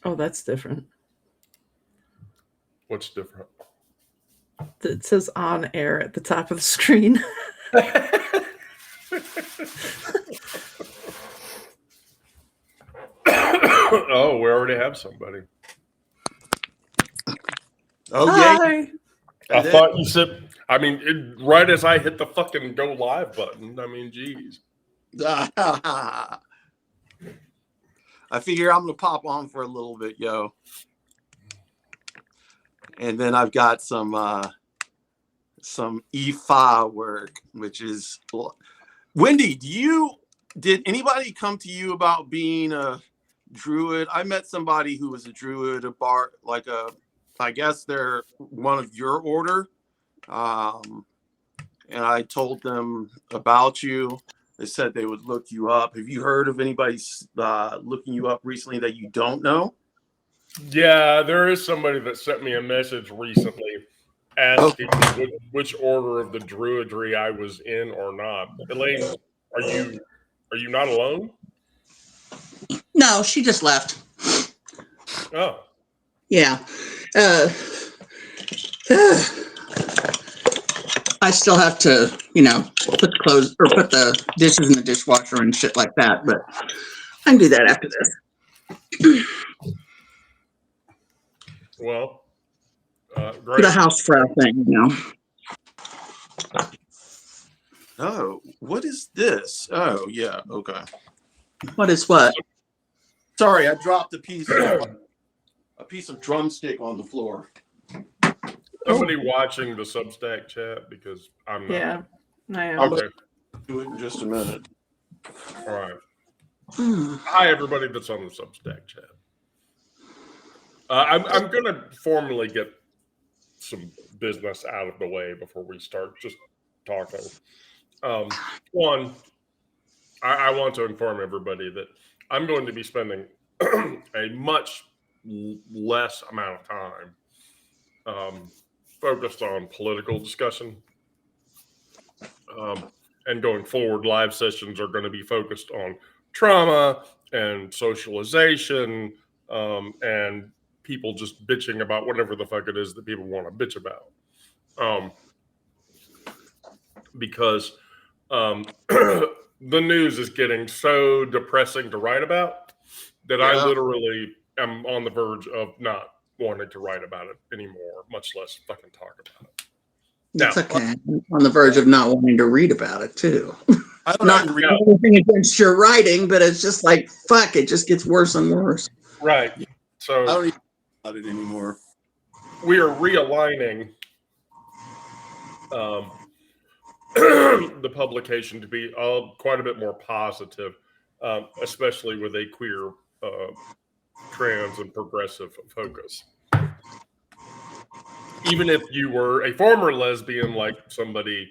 Oh, that's different. What's different? It says on air at the top of the screen. Oh, we already have somebody. Oh, Hi. I thought you said, I mean, right as I hit the fucking go live button. I mean, geez. I figure I'm going to pop on for a little bit, yo. And then I've got some EFA work, which is... Wendy, did anybody come to you about being a Druid? I met somebody who was a Druid, I guess they're one of your order. And I told them about you. They said they would look you up. Have you heard of anybody looking you up recently that you don't know? Yeah, there is somebody that sent me a message recently asking which order of the Druidry I was in or not. Elaine, are you not alone? No, she just left. Oh. Yeah. I still have to, put the clothes or put the dishes in the dishwasher and shit like that, but I can do that after this. Well, great. The house frau thing, Oh, what is this? Oh, yeah. Okay. What is what? Sorry, I dropped a piece of drumstick on the floor. Somebody watching the Substack chat because I'm not. Yeah, I am. Okay. Do it in just a minute. All right. Hi, everybody that's on the Substack chat. I'm going to formally get some business out of the way before we start just talking. One, I want to inform everybody that I'm going to be spending a much less amount of time focused on political discussion. And going forward, live sessions are going to be focused on trauma and socialization and people just bitching about whatever the fuck it is that people want to bitch about. Because the news is getting so depressing to write about that I literally am on the verge of not wanting to write about it anymore, much less fucking talk about it. That's okay. I'm on the verge of not wanting to read about it too. I don't Not read anything against your writing, but it's just like, fuck, it just gets worse and worse. Right. So I don't even about it anymore. We are realigning the publication to be quite a bit more positive, especially with a queer, trans, and progressive focus. Even if you were a former lesbian, like somebody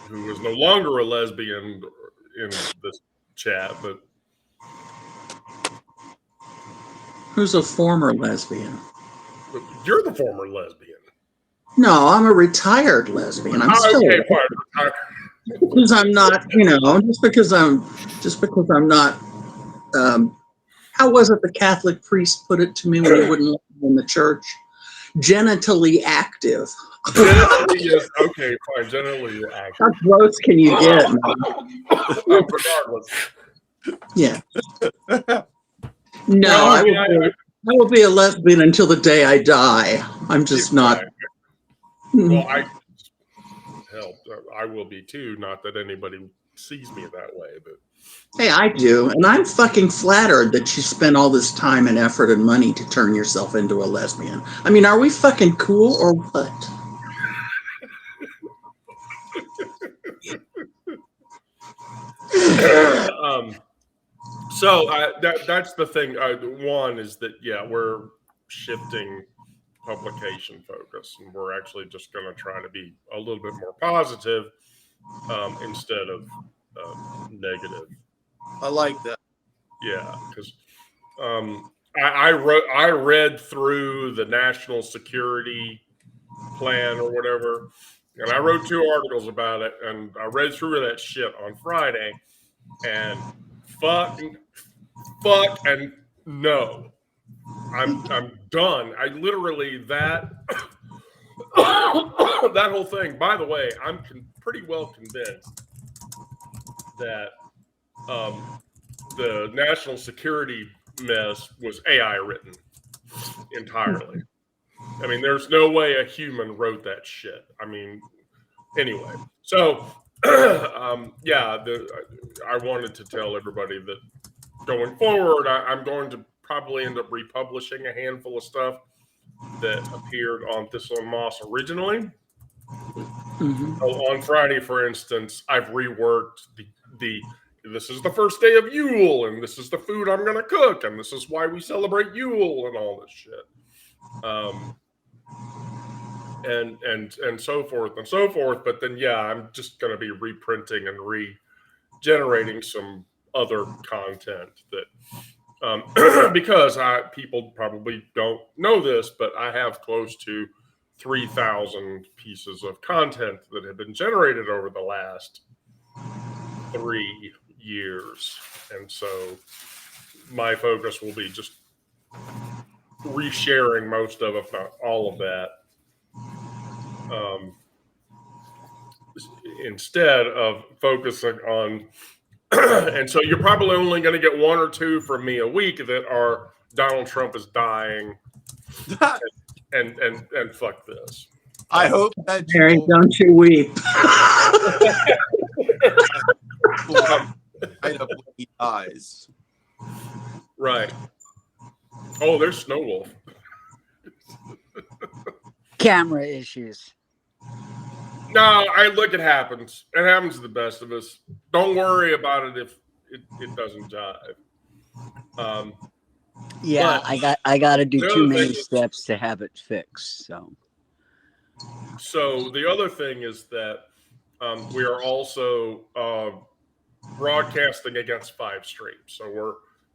who is no longer a lesbian in this chat, but who's a former lesbian? You're the former lesbian. No, I'm a retired lesbian. I'm still retired. Because I'm not, just because I'm not. How was it the Catholic priest put it to me when he wouldn't let me in the church? Genitally active. Genitally, yes. Okay, fine. Genitally active. How gross can you get? Regardless. Yeah. No, I will be a lesbian until the day I die. I'm just not. Well, I will be too. Not that anybody sees me that way, but. Hey, I do, and I'm fucking flattered that you spent all this time and effort and money to turn yourself into a lesbian. I mean, are we fucking cool or what? So that's the thing. One is that we're shifting publication focus, and we're actually just going to try to be a little bit more positive instead of negative. I like that. Yeah, because I read through the national security plan or whatever, and I wrote 2 articles about it, and I read through that shit on Friday, and fuck and no. I'm done. I literally that that whole thing. By the way, I'm pretty well convinced that the national security mess was AI written entirely. I mean, there's no way a human wrote that shit. I mean, anyway. So, yeah, I wanted to tell everybody that going forward, I'm going to probably end up republishing a handful of stuff that appeared on Thistle and Moss originally. Mhm. So on Friday, for instance, I've reworked the this is the first day of Yule, and this is the food I'm going to cook, and this is why we celebrate Yule, and all this shit, and so forth and so forth. But then, yeah, I'm just going to be reprinting and regenerating some other content that because people probably don't know this, but I have close to 3,000 pieces of content that have been generated over the last 3 years. And so my focus will be just resharing most of, if not all of that, instead of focusing on and so you're probably only going to get 1 or 2 from me a week that are Donald Trump is dying and fuck this. I hope that Mary, don't you weep. right up when he dies. Right. Oh, there's Snow Wolf. Camera issues. No, look, it happens. It happens to the best of us. Don't worry about it if it doesn't jive. Yeah, but I got to do the too other many thing is- steps to have it fixed. So the other thing is that we are also broadcasting against 5 streams. So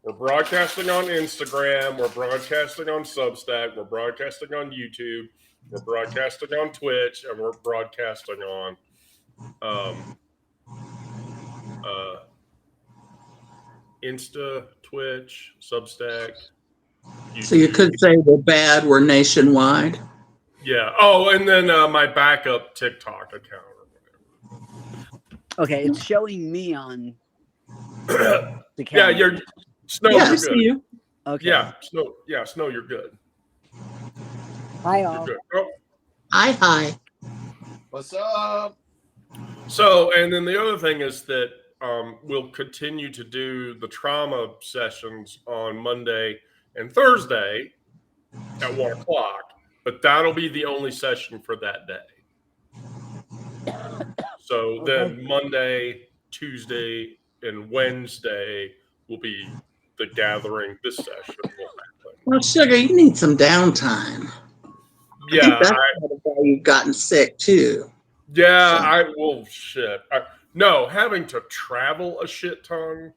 we're broadcasting on Instagram, we're broadcasting on Substack, we're broadcasting on YouTube, we're broadcasting on Twitch, and we're broadcasting on Insta, Twitch, Substack, YouTube. So you could say we're bad, we're nationwide. Yeah. Oh, and then my backup TikTok account or whatever. Okay, it's showing me on Yeah, the camera. you're Snow. Yeah, I You're see good. you. Okay. Yeah, Snow. Yeah, Snow. You're good. Hi, You're all. good. Oh, Hi. What's up? so, and then the other thing is that we'll continue to do the trauma sessions on Monday and Thursday at 1 o'clock, but that'll be the only session for that day. So then Monday, Tuesday, and Wednesday will be the gathering. This session will happen. Well, Sugar, you need some downtime. I Yeah, think that's part of why you've gotten sick too. well, shit. No, having to travel a shit ton.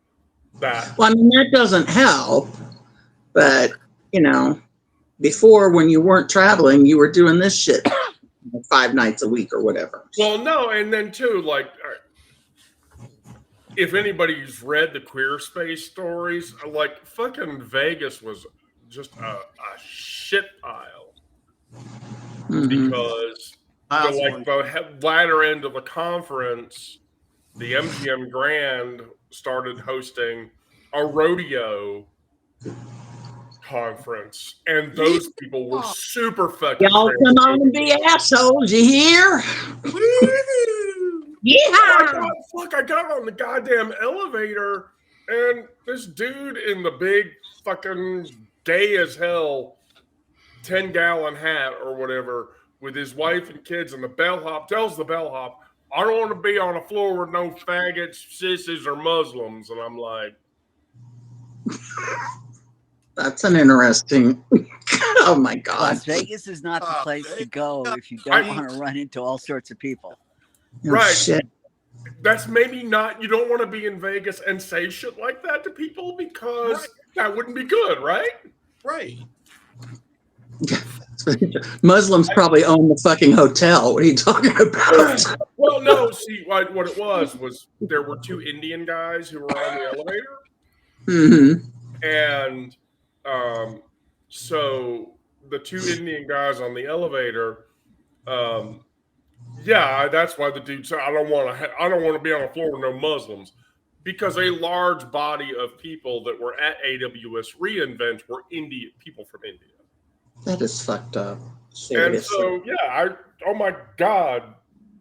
That Well, I mean, that doesn't help. But, before when you weren't traveling, you were doing this shit 5 nights a week or whatever. well, no, and then too, like, if anybody's read the Queer Space stories, like, fucking Vegas was just a shit pile Mhm. because the latter end of the conference, the MGM Grand started hosting a rodeo conference, and those people were super fucking Y'all come on and be assholes, you hear? Yeah. I got on the goddamn elevator, and this dude in the big fucking gay as hell 10-gallon hat or whatever with his wife and kids, and the bellhop tells the bellhop, I don't want to be on a floor with no faggots, sissies, or Muslims. And I'm like, That's an interesting. Oh my God. Las Vegas is not the place to go if you don't want to run into all sorts of people. Oh, right. shit. That's maybe not, you don't want to be in Vegas and say shit like that to people because that wouldn't be good, right? Right. Muslims probably own the fucking hotel. What are you talking about? Well, no, see, what it was there were 2 Indian guys who were on the elevator. Mm-hmm. And So the two Indian guys on the elevator, yeah, that's why the dude said, I don't want to be on the floor with no Muslims, because a large body of people that were at AWS reInvent were people from India. That is fucked up. And Seriously. so, yeah, oh my God,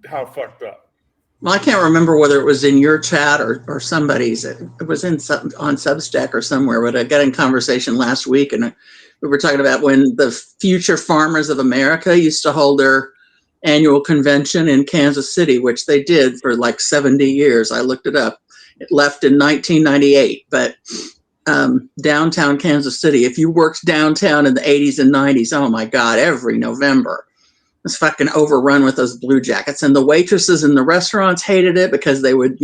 how fucked up. Well, I can't remember whether it was in your chat or somebody's. It was on Substack or somewhere, but I got in conversation last week, and we were talking about when the Future Farmers of America used to hold their annual convention in Kansas City, which they did for like 70 years. I looked it up. It left in 1998, but downtown Kansas City, if you worked downtown in the 80s and 90s, oh my God, every November, was fucking overrun with those blue jackets. And the waitresses in the restaurants hated it because they would,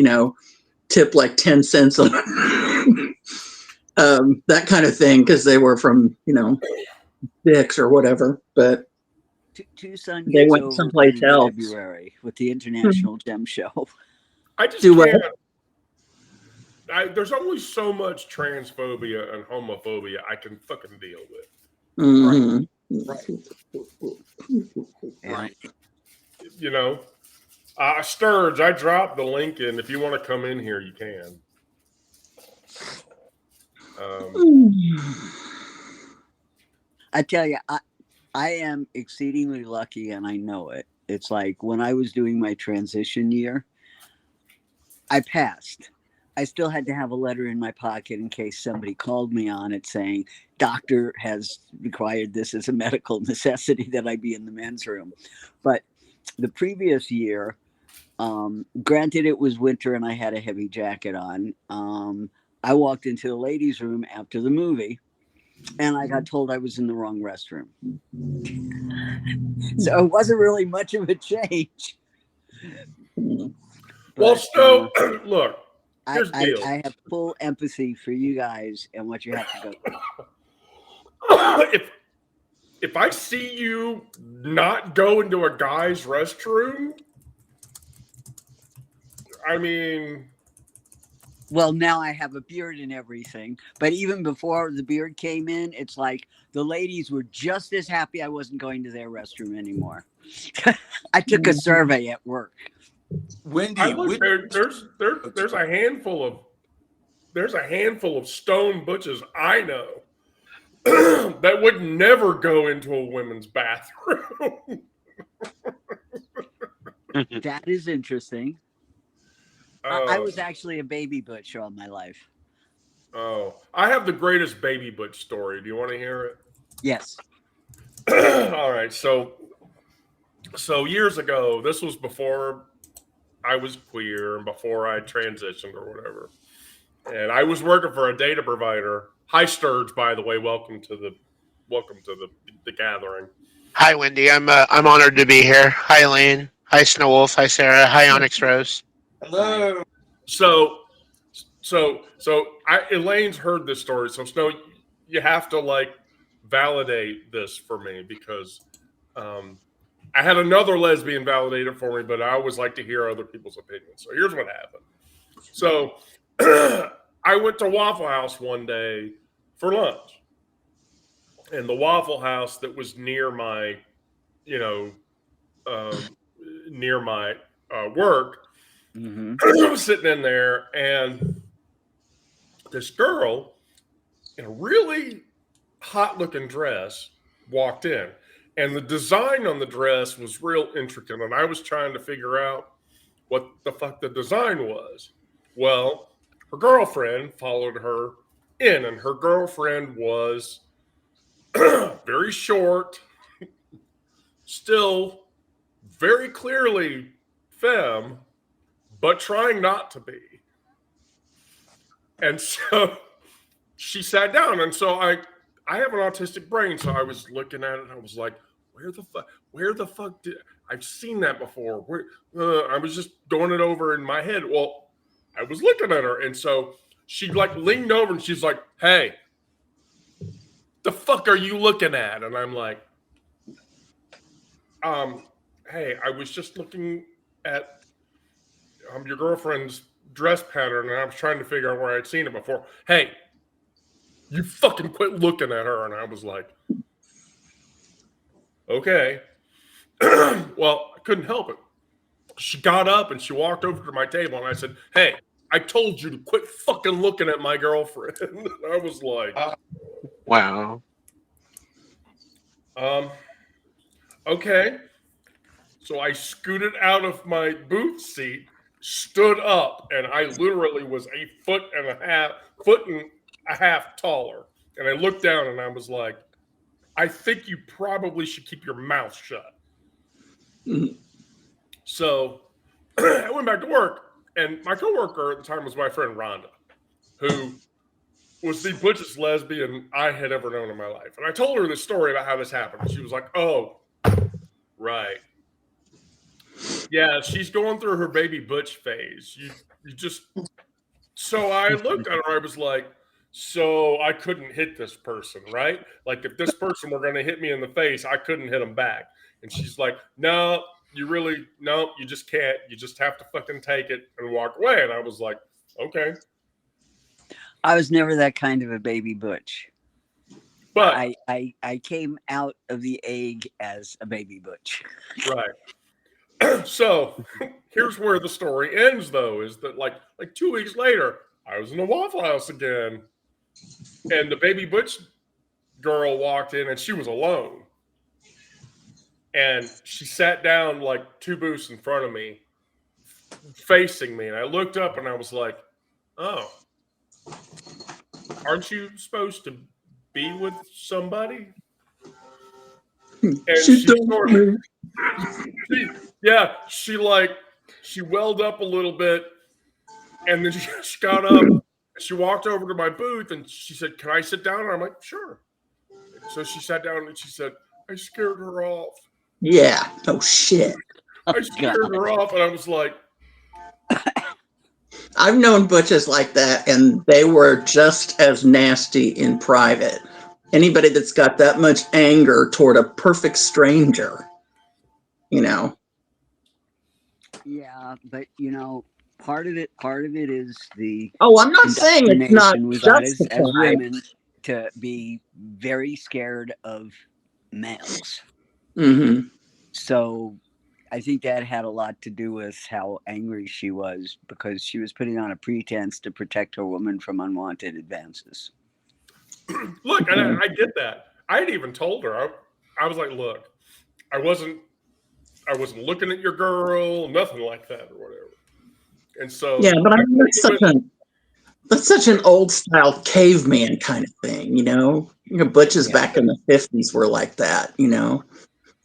tip like 10 cents on that kind of thing, because they were from, Dick's or whatever. But Tucson they gets went someplace overrun in else. February with the International Gem Show. I just Do what? can't. There's only so much transphobia and homophobia I can fucking deal with. Mm-hmm. Right. Sturge, I dropped the link in. If you want to come in here, you can. I tell you, I am exceedingly lucky, and I know it. It's like when I was doing my transition year, I passed. I still had to have a letter in my pocket in case somebody called me on it saying, doctor has required this as a medical necessity that I be in the men's room. But the previous year, granted it was winter and I had a heavy jacket on, I walked into the ladies' room after the movie and I got told I was in the wrong restroom. So it wasn't really much of a change. Well, so look, here's the deal. I have full empathy for you guys and what you have to go through. If I see you not go into a guy's restroom, I mean, well, now I have a beard and everything, but even before the beard came in, it's like the ladies were just as happy I wasn't going to their restroom anymore. I took a survey at work. Wendy, there's a handful of stone butches I know that would never go into a women's bathroom. That is interesting. I was actually a baby butch all my life. Oh, I have the greatest baby butch story. Do you want to hear it? Yes. All right. So years ago, this was before I was queer and before I transitioned or whatever. And I was working for a data provider. Hi, Sturge, by the way. Welcome to the gathering. Hi, Wendy. I'm honored to be here. Hi, Elaine. Hi, Snow Wolf. Hi, Sarah. Hi, Onyx Rose. hello. So Elaine's heard this story. So Snow, you have to validate this for me because I had another lesbian validate it for me, but I always like to hear other people's opinions. So here's what happened. So I went to Waffle House one day for lunch, and the Waffle House that was near my, work. Mm-hmm. I was sitting in there, and this girl in a really hot-looking dress walked in, and the design on the dress was real intricate, and I was trying to figure out what the fuck the design was. Well, her girlfriend followed her in, and her girlfriend was very short, still very clearly femme, but trying not to be. And so she sat down, and so I have an autistic brain, so I was looking at it, and I was like, where the fuck did I've seen that before? I was just going it over in my head. Well, I was looking at her, and so she leaned over, and she's like, hey, the fuck are you looking at? And I'm like, hey, I was just looking at your girlfriend's dress pattern, and I was trying to figure out where I'd seen it before. Hey, You fucking quit looking at her. And I was like, okay. Well, I couldn't help it. She got up and she walked over to my table and I said, hey, I told you to quit fucking looking at my girlfriend. And I was like, Wow. Okay. So I scooted out of my booth seat, stood up, and I literally was a foot and a half taller. And I looked down and I was like, I think you probably should keep your mouth shut. So I went back to work, and my coworker at the time was my friend Rhonda, who was the butchest lesbian I had ever known in my life. And I told her this story about how this happened. And she was like, oh, right. Yeah, she's going through her baby butch phase. You just. So I looked at her. I was like, so I couldn't hit this person, right? Like if this person were going to hit me in the face, I couldn't hit them back. And she's like, no, you just can't. You just have to fucking take it and walk away. And I was like, okay. I was never that kind of a baby butch. But I came out of the egg as a baby butch. Right. So here's where the story ends, though, is that like 2 weeks later, I was in the Waffle House again, and the baby butch girl walked in, and she was alone, and she sat down like 2 booths in front of me, facing me, and I looked up, and I was like, "Oh, aren't you supposed to be with somebody?" And she welled up a little bit, and then she got up, and she walked over to my booth, and she said, "Can I sit down?" And I'm like, "Sure." So she sat down, and she said, "I scared her off." Yeah. Oh shit. I scared her off, and I was like, I've known butches like that, and they were just as nasty in private. Anybody that's got that much anger toward a perfect stranger, you know. Yeah, but you know, part of it is the Oh, I'm not saying it's not indoctrination we've got as justified. women to be very scared of males. Mm-hmm. So I think that had a lot to do with how angry she was, because she was putting on a pretense to protect her woman from unwanted advances. "Look," and I get that. I had even told her, I was like, "Look, I wasn't looking at your girl, nothing like that, or whatever." And so, Yeah, but I mean, that's such an old style caveman kind of thing, you know. You know, butches back in the 50s were like that, you know.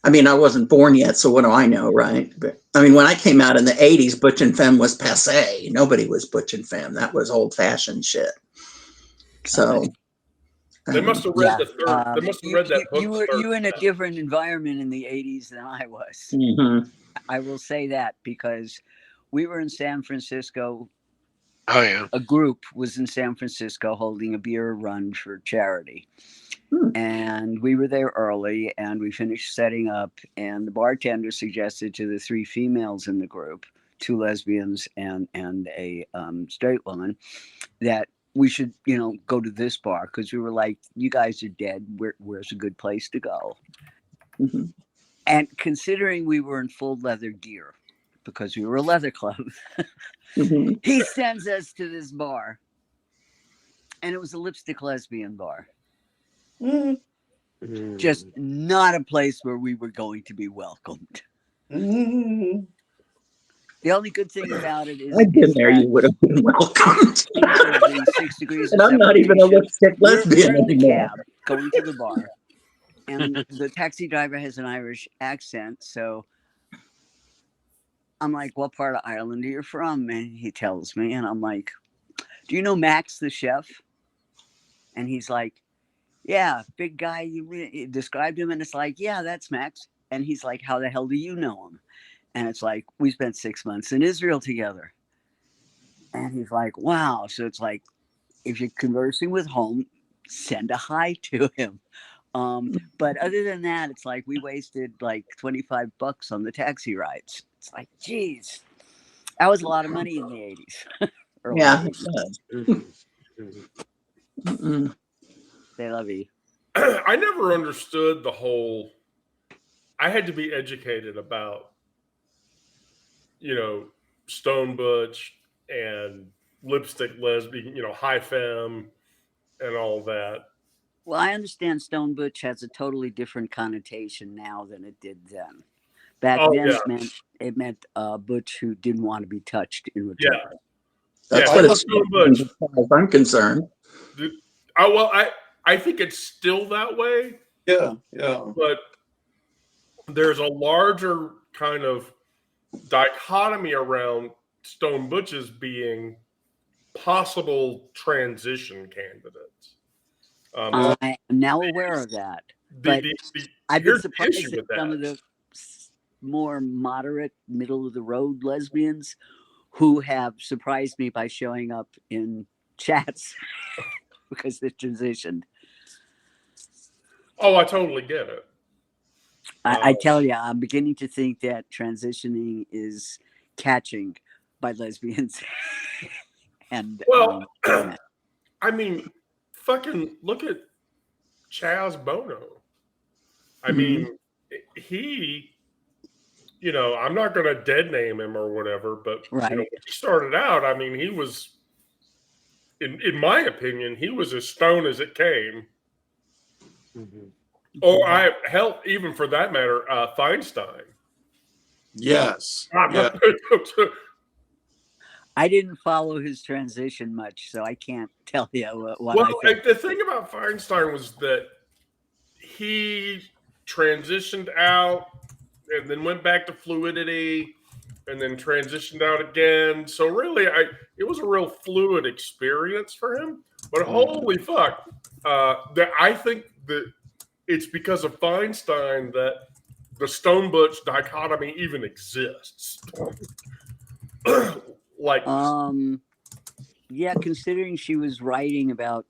I mean, I wasn't born yet, so what do I know, right? But I mean, when I came out in the 80s, butch and femme was passe. Nobody was butch and femme. That was old fashioned shit. So they must have read the third. They must have read that book. You were in a different environment in the 80s than I was. Mm-hmm. I will say that, because we were in San Francisco. Oh yeah. A group was in San Francisco holding a beer run for charity. And we were there early, and we finished setting up, and the bartender suggested to the 3 females in the group, 2 lesbians and a straight woman, that we should, you know, go to this bar, because we were like, you guys are dead. Where's a good place to go? Mm-hmm. And considering we were in full leather gear, because we were a leather club, Mm-hmm. he sends us to this bar, and it was a lipstick lesbian bar. Mm-hmm. Just not a place where we were going to be welcomed. Mm-hmm. The only good thing about it is, I'd been there, you would have been welcomed. 6 degrees. And I'm not even a lipstick lesbian we're in the anymore. cab going to the bar, and the taxi driver has an Irish accent, so I'm like, what part of Ireland are you from? And he tells me, and I'm like, do you know Max the chef? And he's like, yeah, big guy. You described him, and it's like, yeah, that's Max. And he's like, how the hell do you know him? And it's like, we spent 6 months in Israel together. And he's like, wow. So it's like, if you're conversing with home, send a hi to him. But other than that, it's like we wasted like $25 on the taxi rides. It's like, geez, that was a lot of money in the 80s. Yeah. 80s. Mm-mm. Stay lovey. I never understood the whole. I had to be educated about, stone butch and lipstick lesbian, high femme, and all that. Well, I understand Stone Butch has a totally different connotation now than it did then. Back Oh then, yeah, it meant Butch who didn't want to be touched in return. yeah, That's yeah. what Stone it's butch. as far as I'm concerned. I think it's still that way, Yeah. but there's a larger kind of dichotomy around stone butches being possible transition candidates. I am now aware of that. But I've been here's the surprised issue that with some that. of the more moderate, middle of the road lesbians who have surprised me by showing up in chats because they transitioned. Oh, I totally get it. I tell you, I'm beginning to think that transitioning is catching by lesbians. And Well, I mean, fucking look at Chaz Bono. I mean, he, I'm not going to dead name him or whatever, but right. when he started out, I mean, he was, in my opinion, he was as stone as it came. Mhm. Or even for that matter, Feinstein. Yes. Yeah. I didn't follow his transition much, so I can't tell you what Well, I think. the thing about Feinstein was that he transitioned out and then went back to fluidity and then transitioned out again. So really, it was a real fluid experience for him. But holy fuck, I think that it's because of Feinstein that the Stone Butch dichotomy even exists. Yeah, considering she was writing about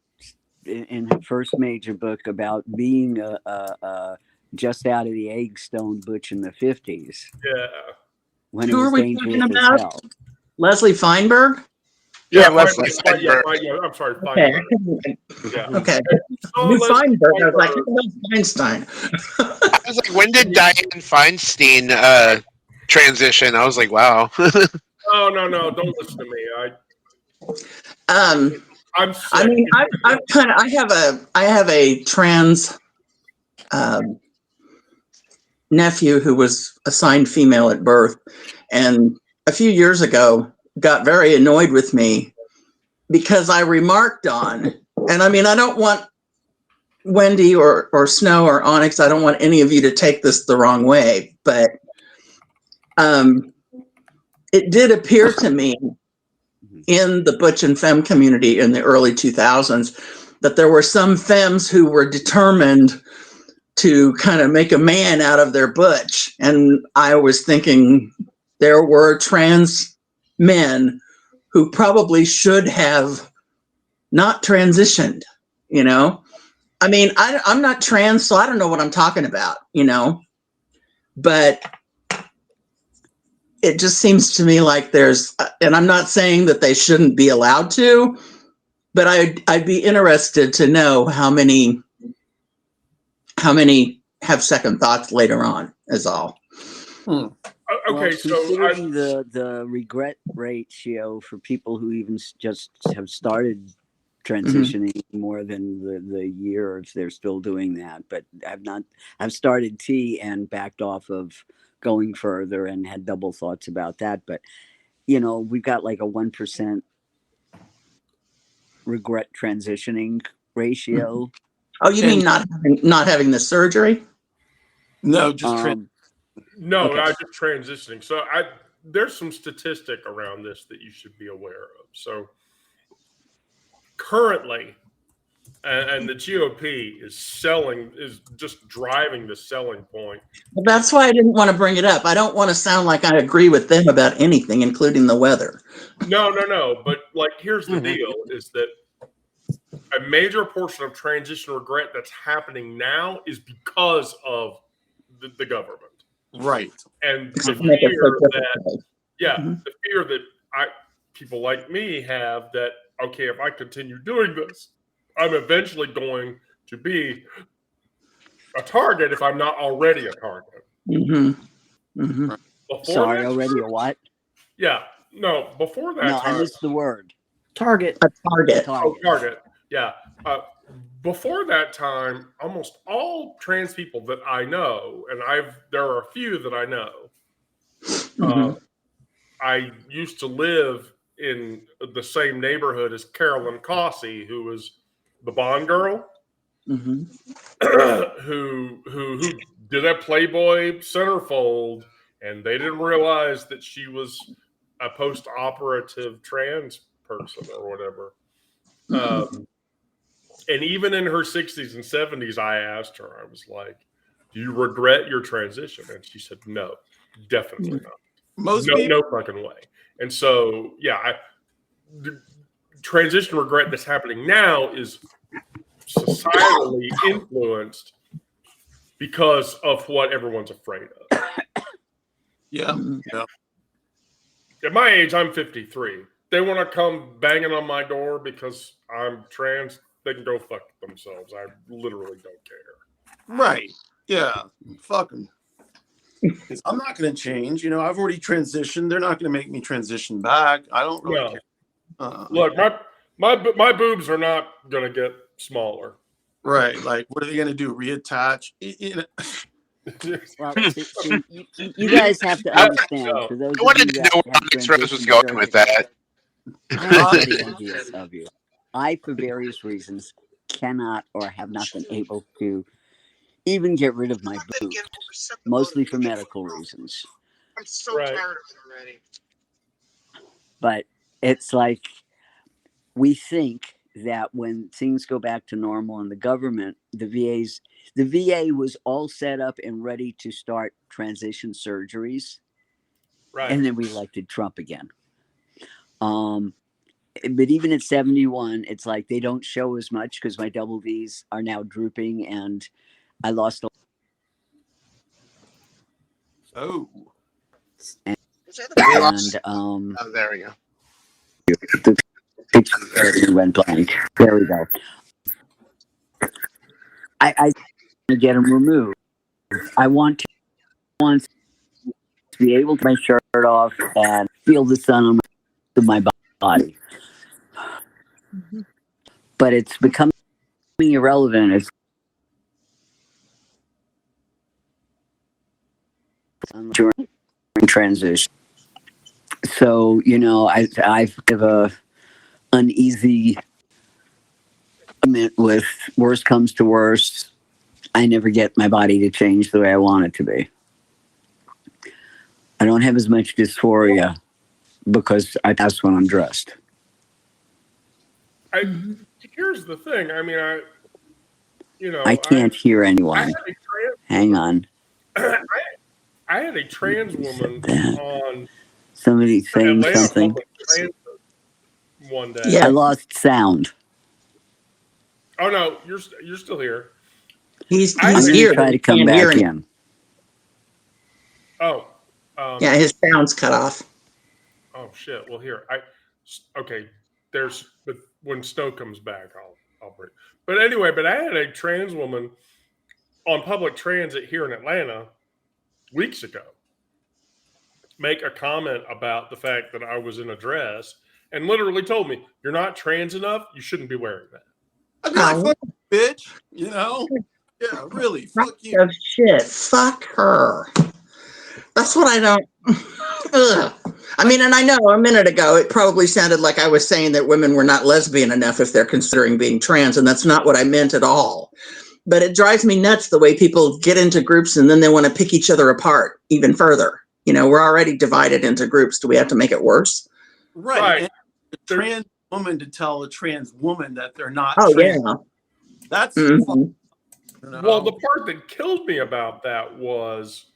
in her first major book about being a just out of the egg Stone Butch in the 50s. Yeah. When Who it was are we dangerous talking as about? hell. Leslie Feinberg? Yeah, I'm sorry, Okay. Feinberg. Yeah. Okay. Oh, New Leslie Feinberg. I was like, Feinberg. who is Feinstein? I was like, when did Dianne Feinstein transition? I was like, wow. Oh no, don't listen to me. I'm sick. I mean, I have a trans nephew who was assigned female at birth, and a few years ago got very annoyed with me because I remarked on, and I mean, I don't want Wendy or Snow or Onyx, I don't want any of you to take this the wrong way, but it did appear to me in the butch and femme community in the early 2000s that there were some femmes who were determined to kind of make a man out of their butch. And I was thinking there were trans men who probably should have not transitioned, I mean, I'm not trans, so I don't know what I'm talking about, but it just seems to me like there's, and I'm not saying that they shouldn't be allowed to, but I'd be interested to know how many have second thoughts later on, is all. Okay, well, so considering the regret ratio for people who even just have started transitioning more than the year if they're still doing that, but I've started T and backed off of going further and had double thoughts about that. But we've got like a 1% regret transitioning ratio. Oh, you mean not having the surgery? No, just no, okay. I just transitioning. So there's some statistic around this that you should be aware of. So currently, and the GOP is just driving the selling point. Well, that's why I didn't want to bring it up. I don't want to sound like I agree with them about anything, including the weather. No. But here's the deal: is that a major portion of transition regret that's happening now is because of the government, right? And the Make it so fear difficult. the fear that people like me have that, okay, if I continue doing this, I'm eventually going to be a target if I'm not already a target. Mm-hmm. Mm-hmm. Before Sorry, that already time, a what? yeah, no, before that No, I time, missed the word. Target. A target. target, yeah. Before that time, almost all trans people that I know, and there are a few that I know. Mm-hmm. I used to live in the same neighborhood as Carolyn Cossey, who was the Bond girl, Mm-hmm. who did a Playboy centerfold, and they didn't realize that she was a post-operative trans person or whatever. And even in her 60s and 70s, I asked her, I was like, "Do you regret your transition?" And she said, "No, definitely not. Most people, No fucking way." And so, yeah, the transition regret that's happening now is societally influenced because of what everyone's afraid of. yeah, Mm-hmm. yeah. At my age, I'm 53. They want to come banging on my door because I'm trans. They can go fuck themselves. I literally don't care. Right. Yeah. Fuck them. I'm not going to change. I've already transitioned. They're not going to make me transition back. I don't really No. care. Look, my boobs are not going to get smaller. Right. Like, what are they going to do? Reattach? Well, see, you guys have to understand. For those I wanted of you to know that have where Alex Rose was transitioned going with surgically, that. I'm pretty envious of you. I, for various reasons, cannot or have not been able to even get rid of my boobs, mostly for medical reasons. I'm so tired of it already. But it's like we think that when things go back to normal in the government, the VA was all set up and ready to start transition surgeries, Right. and then we elected Trump again. But even at 71, it's like they don't show as much because my double V's are now drooping, and I lost a Oh. and Oh, there we go. the picture went blank. There we go. I to get them removed. I want to be able to take my shirt off and feel the sun on my body. But it's becoming irrelevant. It's during transition. So, I have a uneasy with worst comes to worst. I never get my body to change the way I want it to be. I don't have as much dysphoria because I pass when I'm dressed. Here's the thing. I mean, I can't hear anyone. Hang on. I had a trans woman on somebody saying Atlanta something. Public Transit one day. Yeah. I lost sound. Oh no, you're still here. He's I'm going here, to try but to we come can't hear back him. in. Oh. Yeah, his sound's cut off. Oh shit. Well, here okay. But when snow comes back, I'll bring. But anyway, I had a trans woman on public transit here in Atlanta weeks ago make a comment about the fact that I was in a dress and literally told me, "You're not trans enough. You shouldn't be wearing that." I'd be like, fuck you, bitch. Yeah, really. Fuck you. Oh, shit. Fuck her. That's what I don't. Ugh. I mean, and I know a minute ago it probably sounded like I was saying that women were not lesbian enough if they're considering being trans, and that's not what I meant at all. But it drives me nuts the way people get into groups and then they want to pick each other apart even further. We're already divided into groups. Do we have to make it worse? Right. And a trans woman to tell a trans woman that they're not trans. Yeah. That's Well, the part that killed me about that was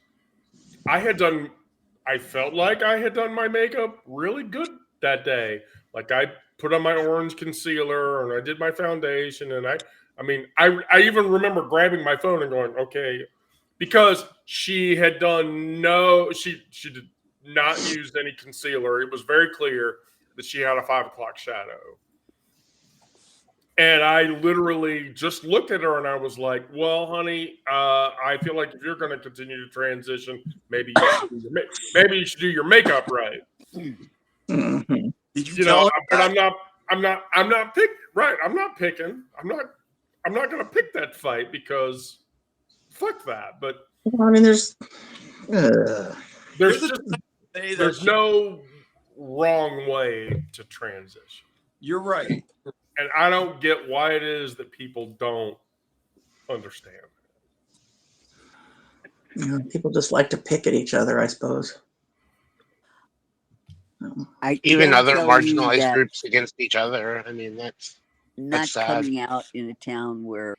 I felt like I had done my makeup really good that day. Like I put on my orange concealer and I did my foundation, and I even remember grabbing my phone and going, okay, because she had done she did not use any concealer. It was very clear that she had a 5 o'clock shadow. And I literally just looked at her and I was like, well, honey, I feel like if you're going to continue to transition, maybe you should do your makeup right. Mhm. Did you You tell know, her but that? I'm not picking. Right. I'm not picking. I'm not going to pick that fight because fuck that. But Well, I mean, there's. there's You're the just, type to say that there's no wrong way to transition. You're right. And I don't get why it is that people don't understand. People just like to pick at each other, I suppose. I Even can other tell you marginalized that groups against each other. I mean, that's not sad. coming out in a town where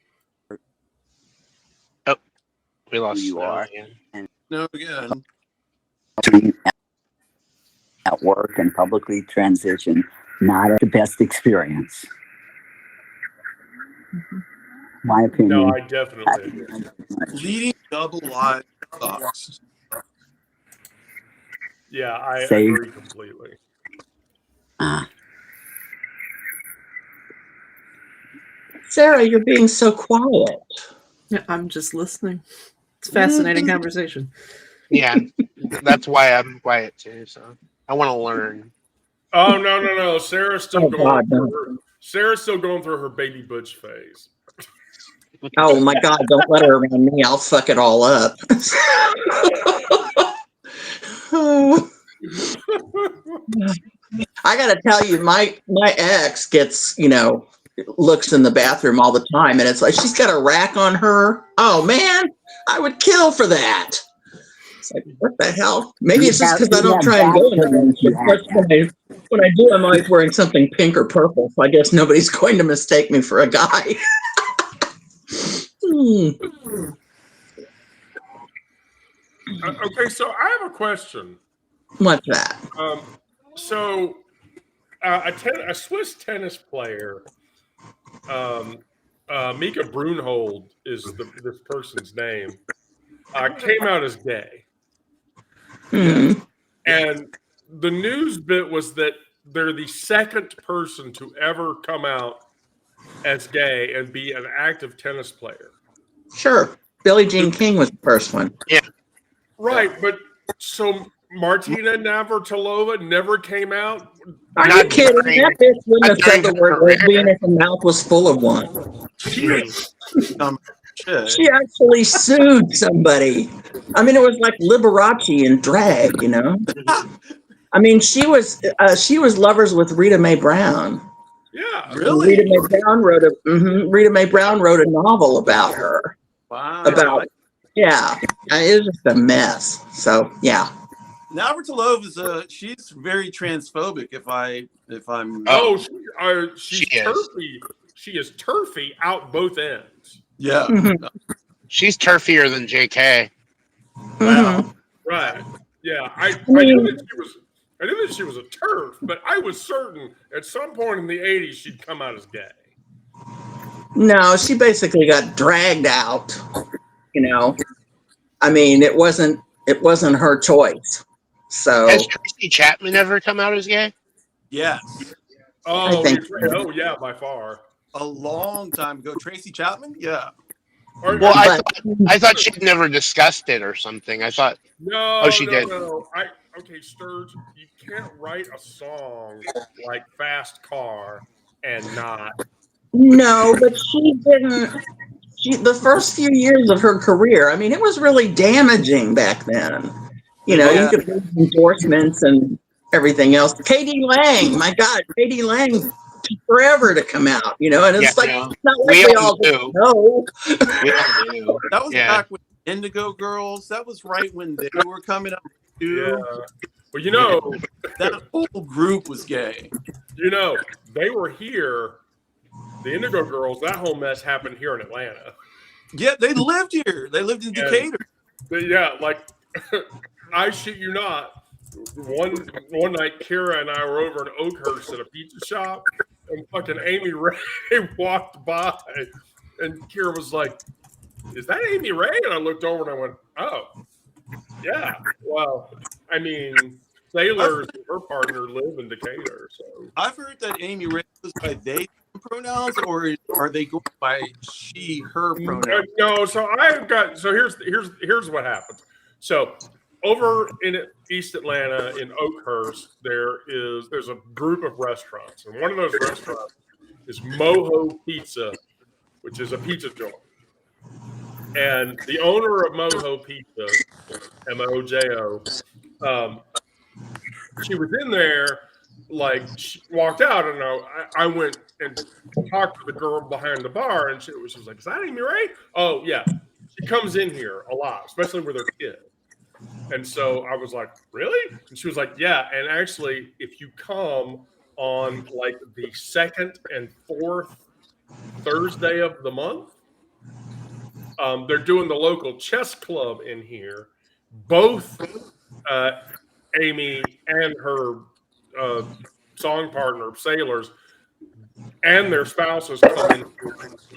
We lost you Snow are again. No, again. doing at work and publicly transition, not the best experience. My opinion. No, I definitely agree. Leading double lives sucks. Yeah, I Same. agree completely. Sarah, you're being so quiet. Yeah, I'm just listening. It's a fascinating conversation. Yeah, that's why I'm quiet too. So I want to learn. Oh no! Sarah's still Oh, going. God, Through no. her, Sarah's still going through her baby butch phase. Oh my God, don't let her around me. I'll fuck it all up. I gotta tell you, my ex gets, looks in the bathroom all the time, and it's like she's got a rack on her. Oh man, I would kill for that. It's like, what the hell? Maybe it's just because I don't try and go in the room. When I do, I'm always wearing something pink or purple, so I guess nobody's going to mistake me for a guy. Okay, so I have a question. What's that? So a Swiss tennis player, Mika Brunhold is this person's name, came out as gay. And the news bit was that they're the second person to ever come out as gay and be an active tennis player. Sure. Billie Jean King was the first one. Yeah. Right, but so Martina Navratilova never came out? Are Not you kidding? during- That bitch wouldn't have not said the during word her career. lesbian if her mouth was full of one. Shit. She actually sued somebody. I mean, it was like Liberace in drag, I mean, she was lovers with Rita Mae Brown. Yeah. Really? Rita Mae Brown wrote a novel about her. Wow. Yeah, it was just a mess. So yeah. Navratilova she's very transphobic. If I'm Oh, she's She is. turfy. She is turfy out both ends. yeah. She's turfier than JK. Wow. Right. Yeah. I mean- knew that she was a turf, but I was certain at some point in the 80s she'd come out as gay. No, she basically got dragged out. I mean, it wasn't her choice. So Has Tracy Chapman ever come out as gay? Yes. Oh, think- yeah, by far. A long time ago. Tracy Chapman? Yeah. Well, I thought she'd never discussed it or something. I thought No, she did. No. Okay, Sturge, you can't write a song like Fast Car and not. No, but she didn't. The first few years of her career, I mean, it was really damaging back then. You could read endorsements and everything else. Katie Lang, my God, Katie Lang took forever to come out, and it's it's not like we all just know. We all knew. That was back with Indigo Girls. That was right when they were coming up too. Yeah. Well, that whole group was gay. They were here. The Indigo Girls, that whole mess happened here in Atlanta. Yeah, they lived here. They lived in Decatur. I shit you not. One night, Kira and I were over in Oakhurst at a pizza shop, and fucking Amy Ray walked by, and Kira was like, "Is that Amy Ray?" And I looked over and I went, "Oh, yeah." Well, I mean, Sailors and her partner live in Decatur, so I've heard that Amy Ray was by they pronouns, or are they going by she, her pronouns? No, so here's what happens. So over in East Atlanta in Oakhurst, there's a group of restaurants, and one of those restaurants is Mojo Pizza, which is a pizza joint. And the owner of Mojo Pizza, Mojo, she was in there, like she walked out, and I went and talked to the girl behind the bar, and she was like, "Is that Amy Ray?" Oh yeah, she comes in here a lot, especially with her kid. And so I was like, "Really?" And she was like, "Yeah." And actually, if you come on like the second and fourth Thursday of the month, they're doing the local chess club in here. Both Amy and her song partner, Sailors, and their spouses come in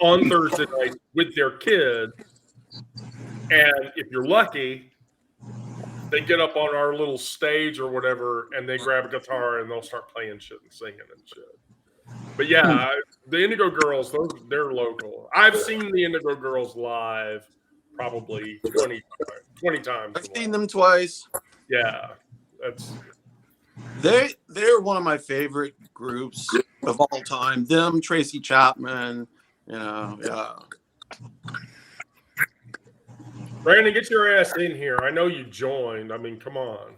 on Thursday night with their kids. And if you're lucky, they get up on our little stage or whatever, and they grab a guitar and they'll start playing shit and singing and shit. But yeah, the Indigo Girls, they're local. I've seen the Indigo Girls live probably 20 times. I've seen them twice. Yeah, they're one of my favorite groups of all time. Them, Tracy Chapman, yeah. Brandon, get your ass in here. I know you joined. I mean, come on.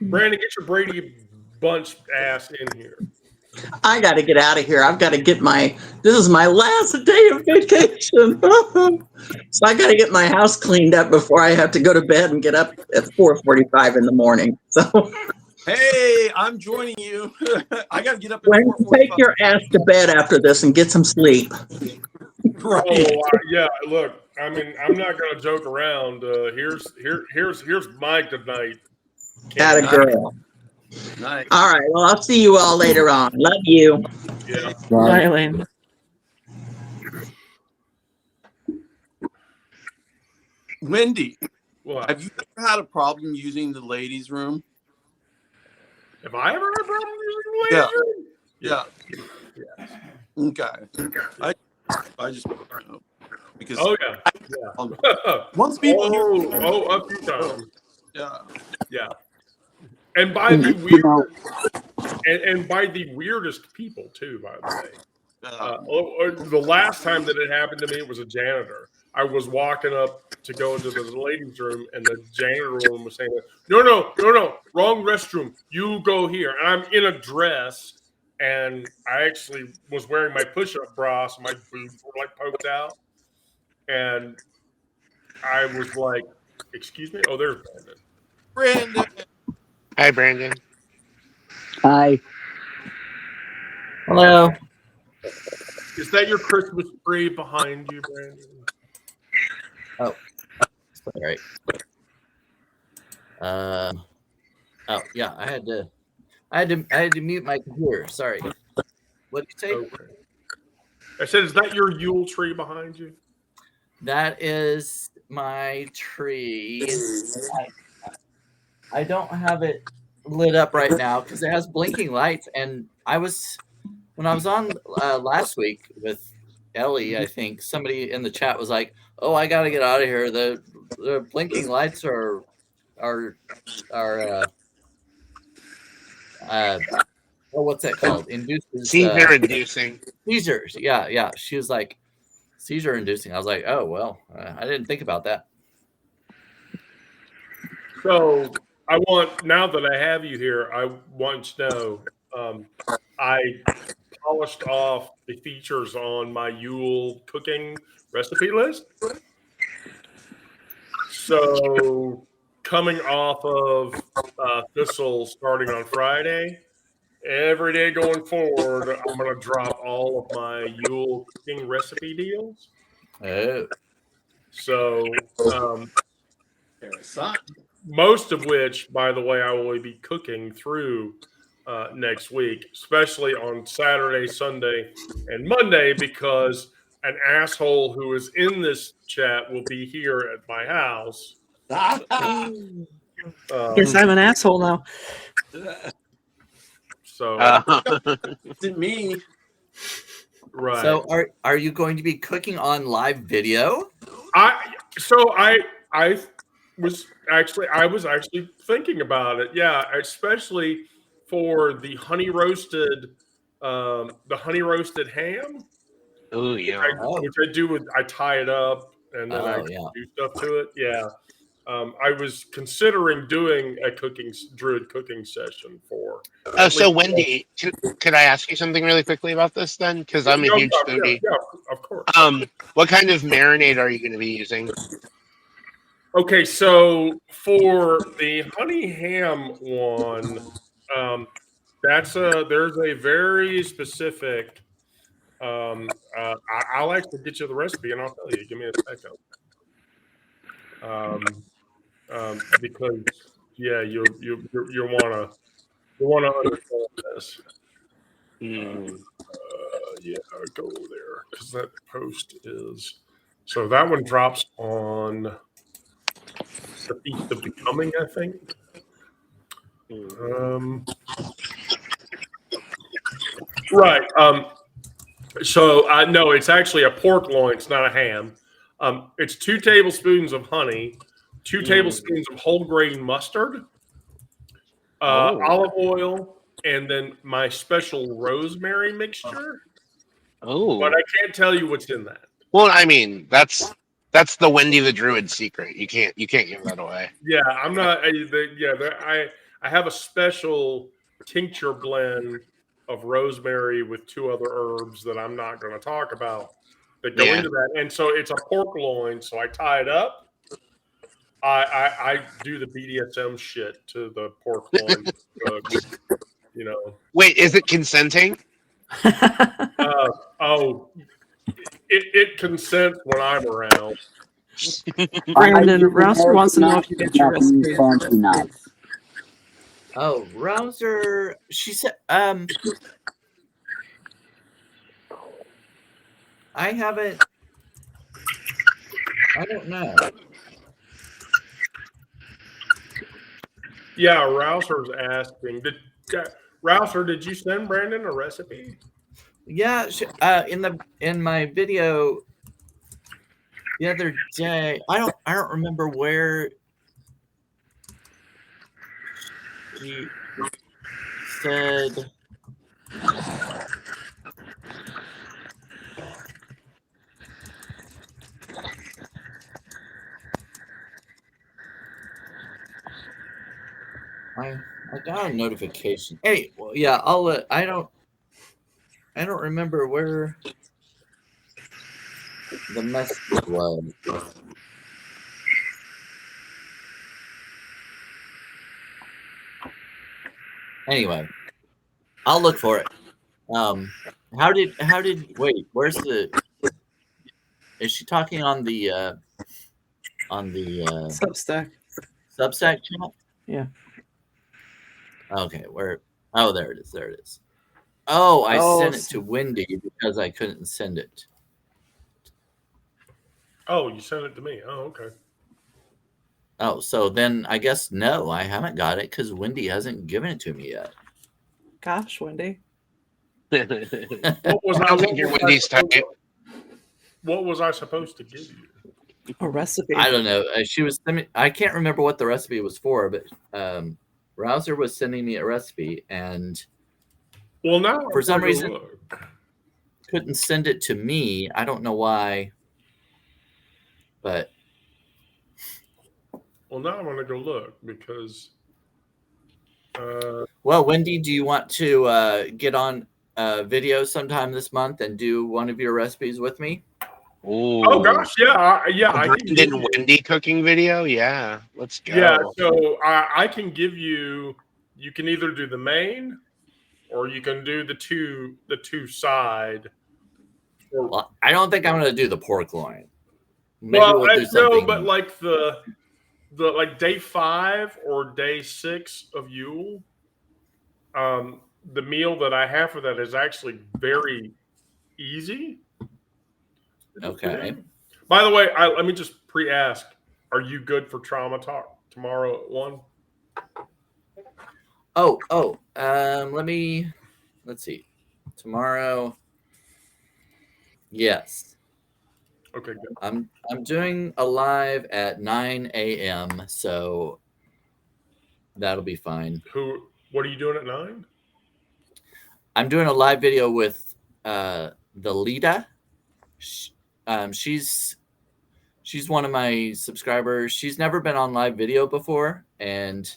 Brandon, get your Brady Bunch ass in here. I got to get out of here. I've got to get this is my last day of vacation. So I got to get my house cleaned up before I have to go to bed and get up at 4:45 in the morning. So, hey, I'm joining you. I got to get up at 4:45. Take your ass to bed after this and get some sleep. Right. Oh, yeah. Look, I mean, I'm not going to joke around. Here's my good night. Atta girl. Nice. All right. Well, I'll see you all later on. Love you. Yeah. Bye, Elaine. Wendy, What? have you ever had a problem using the ladies' room? Have I ever had a problem using the ladies' room? Yeah. Okay. I just because Oh yeah. once people a few times. yeah. And by the weird, and by the weirdest people too, by the way. The last time that it happened to me, it was a janitor. I was walking up to go into the ladies' room, and the janitor woman was saying, "No, wrong restroom. You go here." And I'm in a dress, and I actually was wearing my push-up bra, so my boobs were like poked out. And I was like, "Excuse me." Oh, there's Brandon. Hi, Brandon. Hi. Hello. Is that your Christmas tree behind you, Brandon? Oh, all right. Oh yeah, I had to mute my computer. Sorry. What did you say? Okay. I said, is that your Yule tree behind you? That is my tree. I don't have it lit up right now because it has blinking lights. And when I was on last week with Ellie, I think somebody in the chat was like, "Oh, I got to get out of here. The blinking lights are what's that called? Induces Seizure inducing. Seizures. Yeah. She was like, seizure inducing. I was like, oh well, I didn't think about that. So now that I have you here, I want you to know I polished off the features on my Yule cooking recipe list. So coming off of Thistle starting on Friday, every day going forward, I'm going to drop all of my Yule cooking recipe deals. Oh. So most of which, by the way, I will be cooking through next week, especially on Saturday, Sunday, and Monday, because an asshole who is in this chat will be here at my house. Yes, I'm an asshole now. So Didn't me. right. So are you going to be cooking on live video? I was actually thinking about it. Yeah, especially for the honey roasted ham, Oh yeah. which I do with I tie it up and then I Oh, yeah. do stuff to it. Yeah. I was considering doing a Druid cooking session for. So Wendy, could I ask you something really quickly about this then? Because I'm a huge foodie. Yeah, of course. What kind of marinade are you going to be using? Okay, so for the honey ham one, there's a very specific. I'll actually get you the recipe and I'll tell you. Give me a second. Because yeah, you wanna understand this. Yeah, go there because that post is. So that one drops on the Feast of Becoming, I think. Right. So no, it's actually a pork loin. It's not a ham. It's 2 tablespoons of honey, 2 tablespoons of whole grain mustard, olive oil, and then my special rosemary mixture. Oh. But I can't tell you what's in that. Well, I mean, that's the Wendy the Druid secret. You can't give that away. Yeah, I'm not. I have a special tincture blend of rosemary with 2 other herbs that I'm not going to talk about that go into that. And so it's a pork loin. So I tie it up. I do the BDSM shit to the pork loin. You know. Wait, is it consenting? It consents when I'm around. Brandon, Rouser wants to know if you get your recipe. Oh, Rouser, she said, I haven't, I don't know. Yeah, Rouser's asking. Rouser, did you send Brandon a recipe? Yeah, in my video the other day, I don't remember where he said. I got a notification. Hey, well, yeah, I don't remember where the message was. Anyway, I'll look for it. How did wait? Where's the? Is she talking on the Substack? Substack channel? Yeah. Okay, where? Oh, there it is. There it is. Oh, I sent it to Wendy because I couldn't send it. Oh, you sent it to me. Oh, okay. Oh, so then I guess no, I haven't got it because Wendy hasn't given it to me yet. Gosh, Wendy. What was I supposed to give you? A recipe. I don't know. She was. I can't remember what the recipe was for, but Rouser was sending me a recipe, and now for some reason couldn't send it to me. I don't know why, but now I'm gonna go look because. Well, Wendy, do you want to get on video sometime this month and do one of your recipes with me? Ooh. Oh gosh, yeah. I can Wendy cooking video. Yeah, let's go. Yeah, so I can give you. You can either do the main, or you can do the two side. Well, I don't think I'm going to do the pork loin. Maybe we'll do something. No, but like the like day 5 or day 6 of Yule, the meal that I have for that is actually very easy. Okay. By the way, let me just pre-ask: are you good for trauma talk tomorrow at 1? Let's see. Tomorrow. Yes. Okay, good. I'm doing a live at 9 a.m. So that'll be fine. What are you doing at 9? I'm doing a live video with the Lita. She's one of my subscribers. She's never been on live video before, and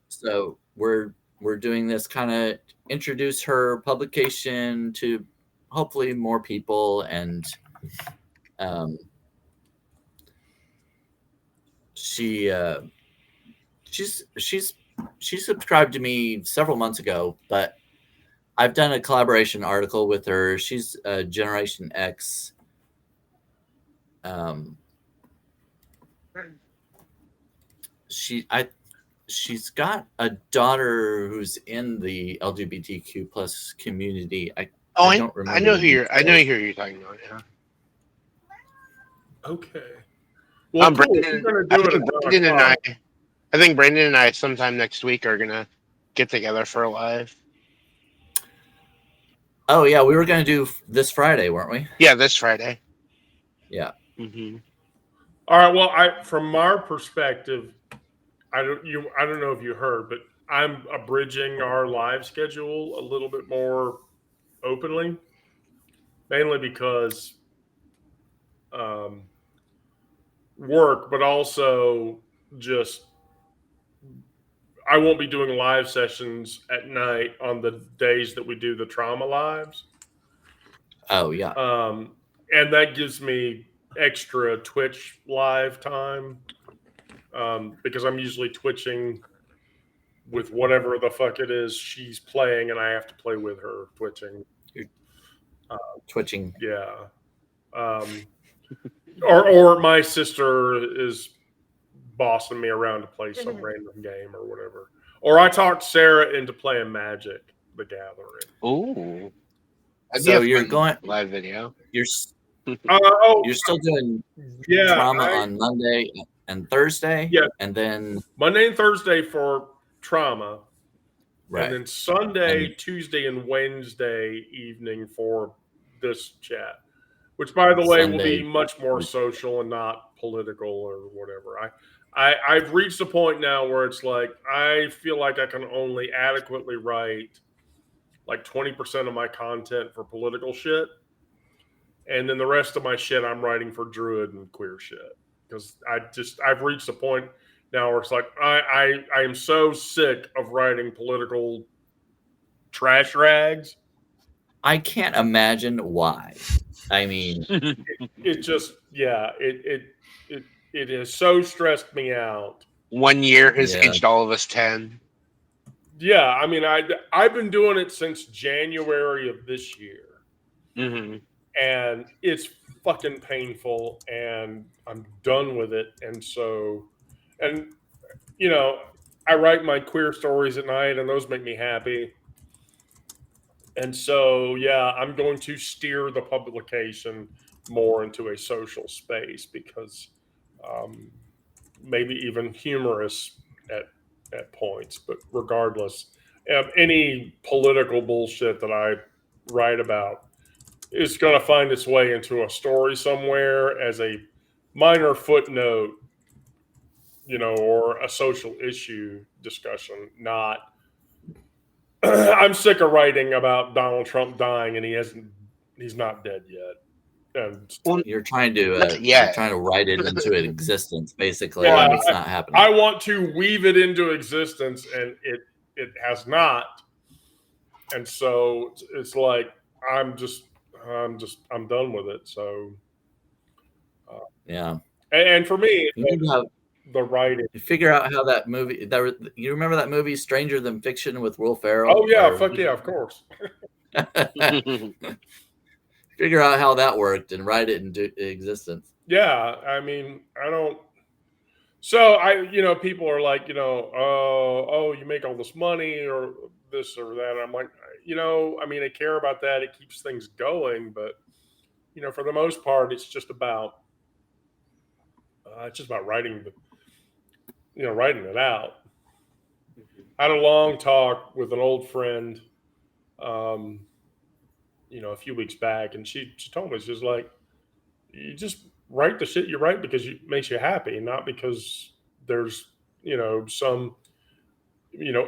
so we're doing this kind of introduce her publication to hopefully more people, and she subscribed to me several months ago, but I've done a collaboration article with her. She's a Generation X. She's got a daughter who's in the LGBTQ plus community. I don't remember. I know who you're talking about. Yeah. Okay. Well, cool. I think Brandon and I sometime next week are gonna get together for a live. Oh yeah, we were gonna do this Friday, weren't we? Yeah, this Friday. Yeah. Mm-hmm. All right. Well, from our perspective, I don't know if you heard, but I'm abridging our live schedule a little bit more openly, mainly because work, but also just I won't be doing live sessions at night on the days that we do the trauma lives. Oh yeah. And that gives me extra Twitch live time because I'm usually twitching with whatever the fuck it is she's playing, and I have to play with her twitching. Twitching. Yeah. Or my sister is bossing me around to play some random game or whatever. Or I talked Sarah into playing Magic: The Gathering. Ooh. So you're going live video. You're you're still doing yeah trauma on Monday and Thursday. Yeah, and then Monday and Thursday for trauma, right? And then Sunday, Tuesday, and Wednesday evening for this chat. Which, by the way, will be much more social and not political or whatever. I've reached a point now where it's like I feel like I can only adequately write like 20% of my content for political shit, and then the rest of my shit I'm writing for Druid and queer shit, because I've reached a point now where it's like I am so sick of writing political trash rags. I can't imagine why. I mean, it just it has so stressed me out. 1 year has aged all of us 10. Yeah, I mean, I've been doing it since January of this year, and it's fucking painful, and I'm done with it. And so, and you know, I write my queer stories at night, and those make me happy. And so, yeah, I'm going to steer the publication more into a social space because maybe even humorous at points. But regardless, any political bullshit that I write about is going to find its way into a story somewhere as a minor footnote, or a social issue discussion, not I'm sick of writing about Donald Trump dying and he's not dead yet. And you're trying to write it into existence, basically, and it's not happening. I want to weave it into existence, and it has not. And so it's like I'm done with it. So yeah. And for me, the writing. You figure out how that movie. You remember that movie Stranger Than Fiction with Will Ferrell? Oh yeah, fuck yeah, of course. Figure out how that worked and write it into existence. Yeah, I mean, I don't. So people are like, oh, you make all this money or this or that. I'm like, I mean, I care about that. It keeps things going, but for the most part, it's just about writing writing it out. I had a long talk with an old friend, a few weeks back, and she told me, she's like, you just write the shit you write because it makes you happy, not because there's some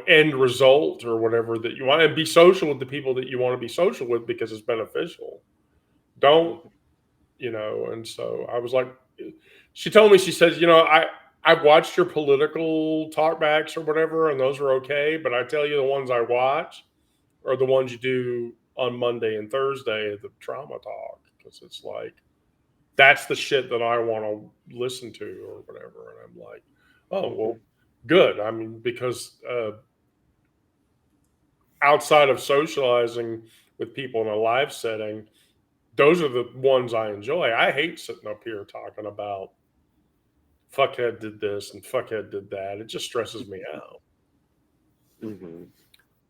end result or whatever that you want, and be social with the people that you want to be social with because it's beneficial. Don't and so I was like, she told me, she says, I've watched your political talkbacks or whatever, and those are okay, but I tell you, the ones I watch are the ones you do on Monday and Thursday, the trauma talk, because it's like, that's the shit that I want to listen to or whatever. And I'm like, oh, well, good. I mean, because outside of socializing with people in a live setting, those are the ones I enjoy. I hate sitting up here talking about fuckhead did this and fuckhead did that. It just stresses me out.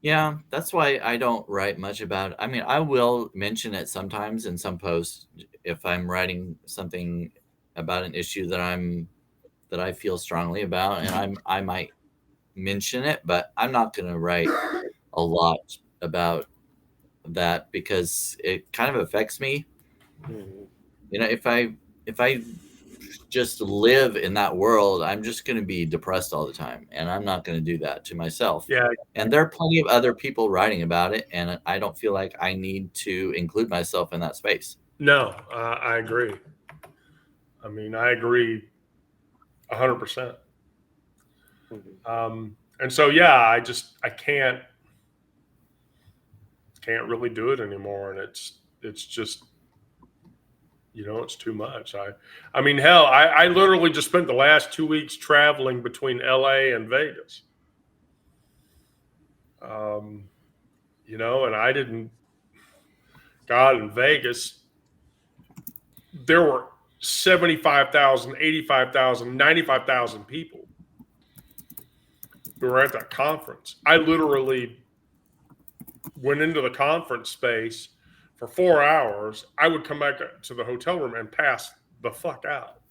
Yeah, that's why I don't write much about it. I mean, I will mention it sometimes in some posts if I'm writing something about an issue that I feel strongly about, and I might mention it, but I'm not going to write a lot about that because it kind of affects me. If I just live in that world, I'm just going to be depressed all the time, and I'm not going to do that to myself. Yeah. And there are plenty of other people writing about it, and I don't feel like I need to include myself in that space. No, I agree. I mean, I agree 100%. And so, yeah, I can't really do it anymore. And it's just, it's too much. I mean, hell, I literally just spent the last 2 weeks traveling between LA and Vegas. And I didn't, God, in Vegas, there were 75,000, 85,000, 95,000 people who were at that conference. I literally went into the conference space for 4 hours. I would come back to the hotel room and pass the fuck out.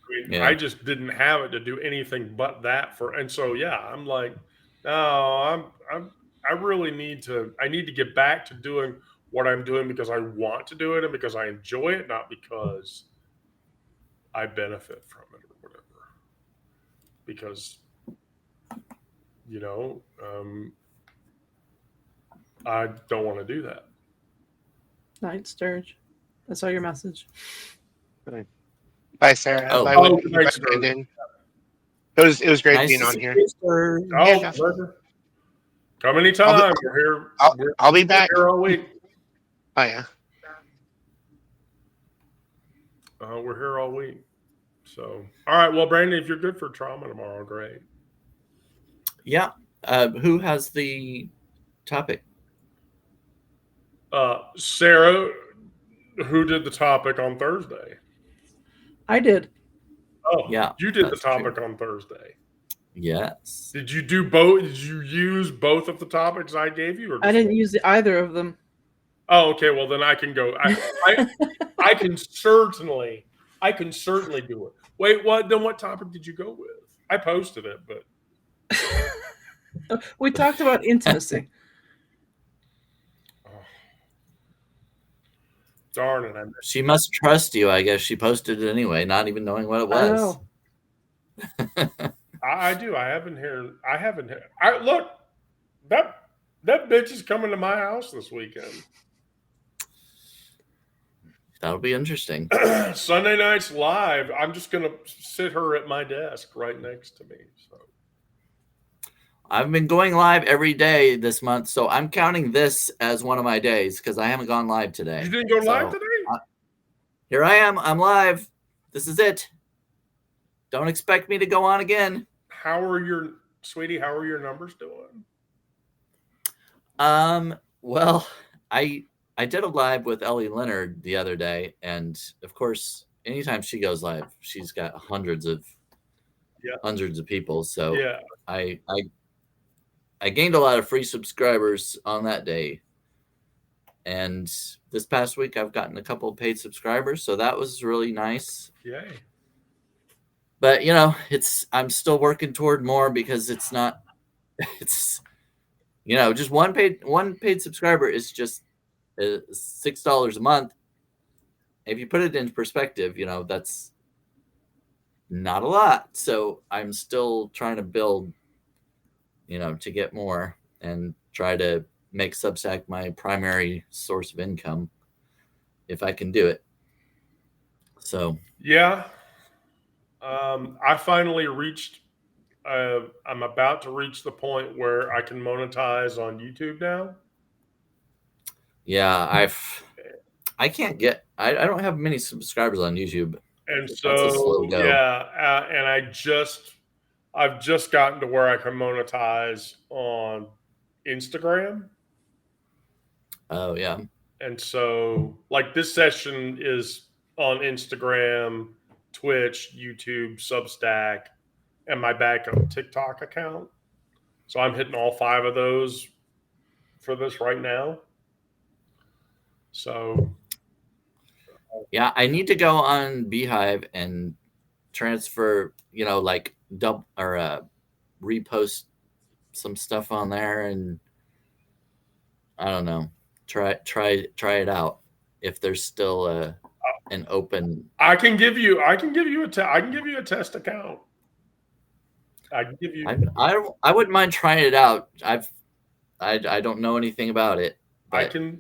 I mean, I just didn't have it to do anything but that and so, yeah, I'm like, no, I really need to get back to doing what I'm doing because I want to do it and because I enjoy it, not because I benefit from it or whatever. Because, I don't want to do that. Night, Sturge. I saw your message. Bye, Sarah. Oh, Bye, oh, Wendy. thanks, Bye, Brandon. It was great nice being to on see here. you, sir. Oh, Yeah, pleasure. Come anytime. We're here. I'll be back. We're here all week. Oh yeah. We're here all week. So, all right. Well, Brandon, if you're good for trauma tomorrow, great. Yeah. Who has the topic? Sarah, who did the topic on Thursday? I did. Oh, Yeah, you did the that's topic true. on Thursday. Yes. Did you do both? Did you use both of the topics I gave you? Or I didn't use either of them. Oh, okay. Well, then I can go. I can certainly do it. Wait, what? Then what topic did you go with? I posted it, but We talked about intimacy. Darn it! She must trust you. I guess she posted it anyway, not even knowing what it was. I do. I haven't heard. Look, that bitch is coming to my house this weekend. That'll be interesting. Sunday nights live. I'm just gonna sit her at my desk right next to me. So I've been going live every day this month, so I'm counting this as one of my days because I haven't gone live today. You didn't go live today? Here I am. I'm live. This is it. Don't expect me to go on again. How are your numbers doing? Well, I did a live with Ellie Leonard the other day, and of course, anytime she goes live, she's got hundreds of people. So yeah. I gained a lot of free subscribers on that day. And this past week, I've gotten a couple of paid subscribers, so that was really nice. Yay. but you know, I'm still working toward more because it's not. It's just one paid subscriber is just $6 a month. If you put it into perspective, that's not a lot. So I'm still trying to build, to get more and try to make Substack my primary source of income if I can do it. So yeah, I finally reached. I'm about to reach the point where I can monetize on YouTube now. yeah, I can't get. I don't have many subscribers on YouTube. And That's a slow so, go. yeah, and I've just gotten to where I can monetize on Instagram. Oh yeah. And so, like, this session is on Instagram, Twitch, YouTube, Substack, and my backup TikTok account. So I'm hitting all 5 of those for this right now. So yeah, I need to go on Beehive and transfer, like double or repost some stuff on there, and I don't know, try it out if there's still an open. I can give you a test account. I can give you. I wouldn't mind trying it out. I don't know anything about it. I can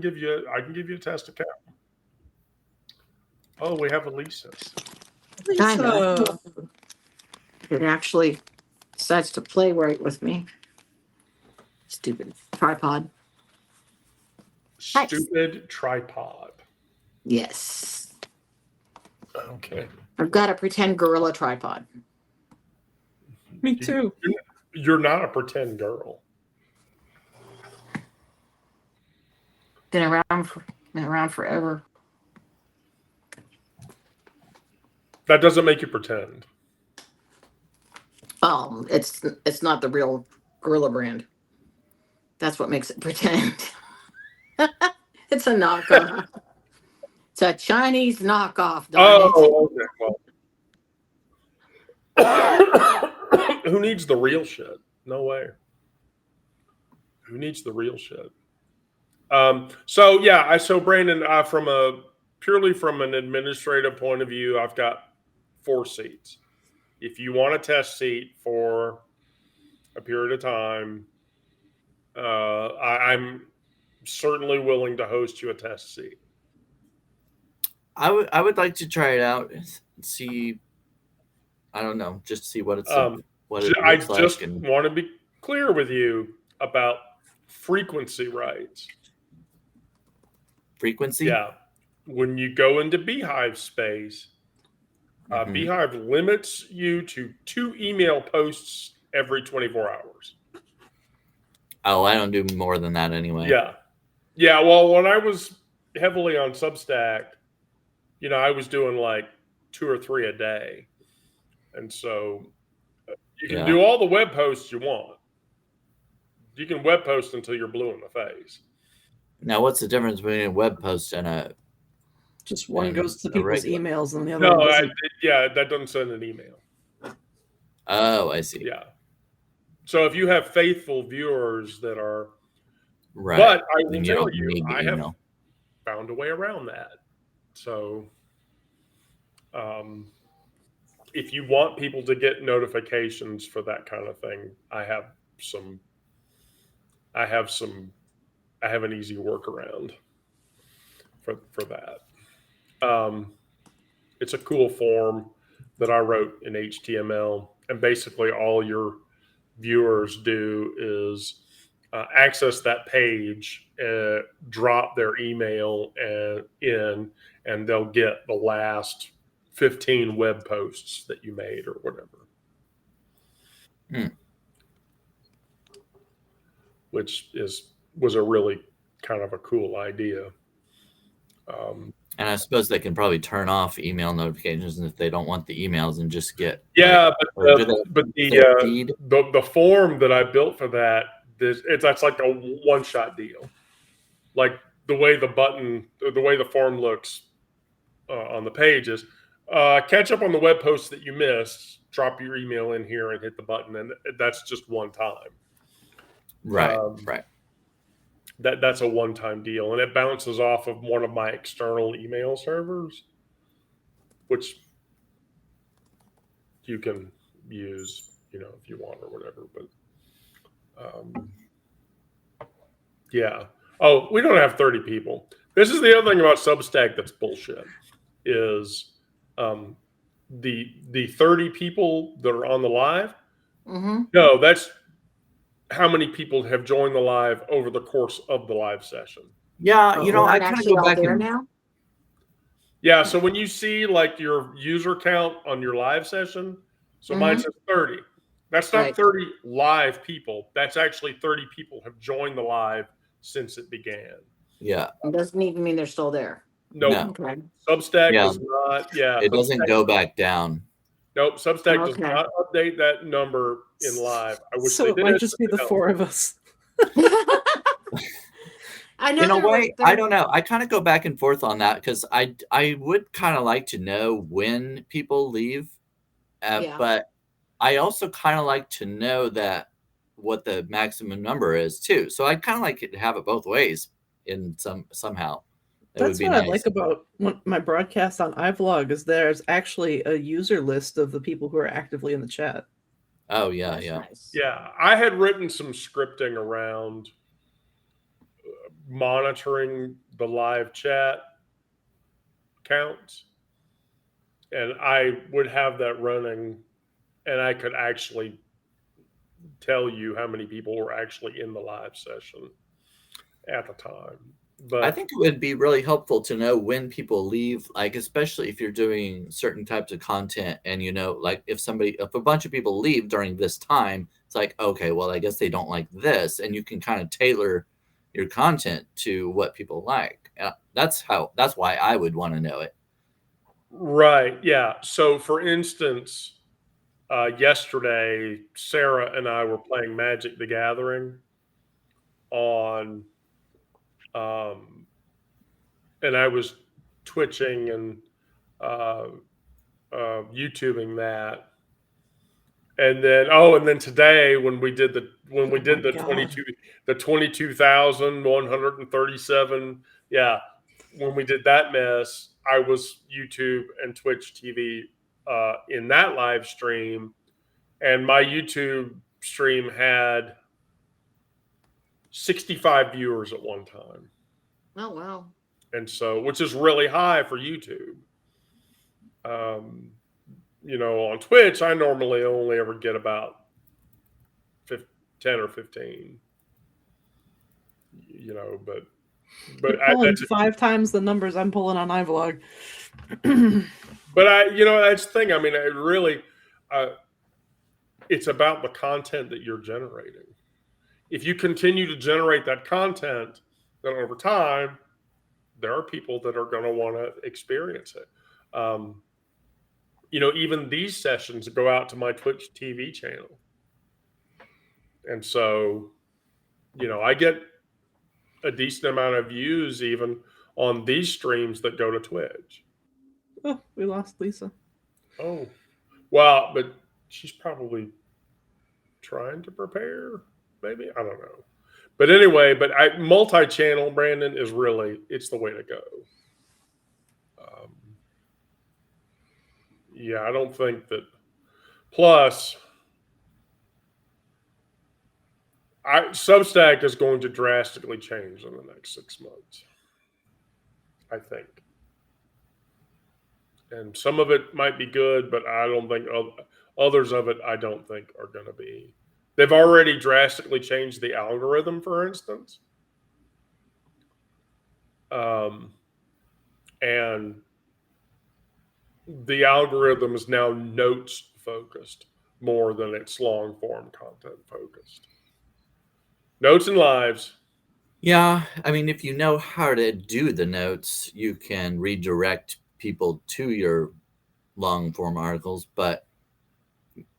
give you a test account. Oh, we have Elisa. Kinda. It actually decides to play right with me. Stupid tripod. Nice. Stupid tripod. Yes. Okay. I've got a pretend gorilla tripod. Me too. You're not a pretend girl. Been around forever. That doesn't make you pretend. It's not the real gorilla brand. That's what makes it pretend. It's a knockoff. It's a Chinese knockoff. Oh, okay. Well, who needs the real shit? No way. Who needs the real shit? So Brandon, purely from an administrative point of view, I've got 4 seats. If you want a test seat for a period of time, I'm certainly willing to host you a test seat. I would like to try it out and see. I don't know, just see what it's what it I looks just like. want to be clear with you about frequency rights. Frequency? Yeah. When you go into Beehive space, Beehive limits you to 2 email posts every 24 hours. Oh, I don't do more than that anyway. Yeah. Yeah. Well, when I was heavily on Substack, I was doing like 2 or 3 a day. And so you can do all the web posts you want. You can web post until you're blue in the face. Now, what's the difference between a web post and a? Just one goes to people's emails and the other No, one doesn't. that doesn't send an email. Oh, I see. Yeah. So if you have faithful viewers that are right, but I will tell you, I have found a way around that. So, if you want people to get notifications for that kind of thing, I have an easy workaround for that. It's a cool form that I wrote in HTML, and basically all your viewers do is access that page, drop their email in, and they'll get the last 15 web posts that you made or whatever. Which was a really kind of a cool idea. And I suppose they can probably turn off email notifications if they don't want the emails and just get. Yeah, but the form that I built for that's like a one-shot deal. Like the way the form looks on the page is Catch up on the web posts that you missed. Drop your email in here and hit the button, and that's just one time. Right. That's a one-time deal, and it bounces off of one of my external email servers, which you can use, if you want or whatever. But yeah. Oh, we don't have 30 people. This is the other thing about Substack that's bullshit. Is the 30 people that are on the live? Mm-hmm. No, that's how many people have joined the live over the course of the live session. Yeah, I They're kind of actually go all back there and now. Yeah, so when you see like your user count on your live session, so mine says 30. That's not Right. 30 live people. That's actually 30 people have joined the live since it began. yeah, It doesn't even mean they're still there. Nope. No. Okay. Substack Yeah. does not. Yeah. it doesn't Substack- go back down. Nope. Substack does Okay. not update that number in live. I wish So they it did. might just be but the they don't. 4 of us. I know In a there was- way, I don't know. I kind of go back and forth on that because I would kind of like to know when people leave, Yeah. but I also kind of like to know that what the maximum number is too. So I kind of like it to have it both ways in somehow. It That's would be what I nice. like about my broadcast on iVlog is there's actually a user list of the people who are actively in the chat. Oh yeah, That's yeah. nice. Yeah, I had written some scripting around monitoring the live chat counts, and I would have that running, and I could actually tell you how many people were actually in the live session at the time. But I think it would be really helpful to know when people leave, like especially if you're doing certain types of content and like if a bunch of people leave during this time, it's like, okay, well, I guess they don't like this, and you can kind of tailor your content to what people like. That's why I would want to know it. right, yeah. So for instance, yesterday, Sarah and I were playing Magic the Gathering on and I was twitching and YouTubing that, and then today when we did the God. 22,137, yeah, when we did that mess, I was YouTube and Twitch TV in that live stream, and my YouTube stream had 65 viewers at one time. Oh wow. And so, which is really high for YouTube. On Twitch, I normally only ever get about 10 or 15. But You're pulling 5 times the numbers I'm pulling on iVlog. but that's the thing. I mean, it really, it's about the content that you're generating. If you continue to generate that content, then over time, there are people that are going to want to experience it. Even these sessions go out to my Twitch TV channel. And so, I get a decent amount of views even on these streams that go to Twitch. Oh, we lost Lisa. Oh, well, but she's probably trying to prepare, maybe. I don't know. But anyway, multi-channel, Brandon, is really, it's the way to go. Yeah, I don't think that. Plus, Substack is going to drastically change in the next 6 months, I think. And some of it might be good, but I don't think others of it I don't think are going to be. They've already drastically changed the algorithm, for instance. And the algorithm is now notes focused more than it's long form content focused. Notes and lives. Yeah, I mean, if you know how to do the notes, you can redirect people to your long form articles, but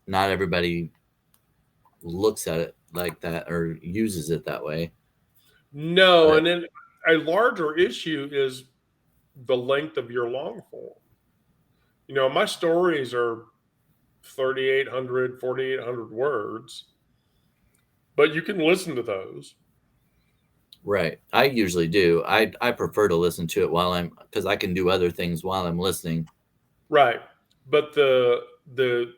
not everybody looks at it like that or uses it that way. No, and then a larger issue is the length of your long form. My stories are 3,800, 4,800 words, but you can listen to those. Right. I usually do. I prefer to listen to it because I can do other things while I'm listening. Right. But the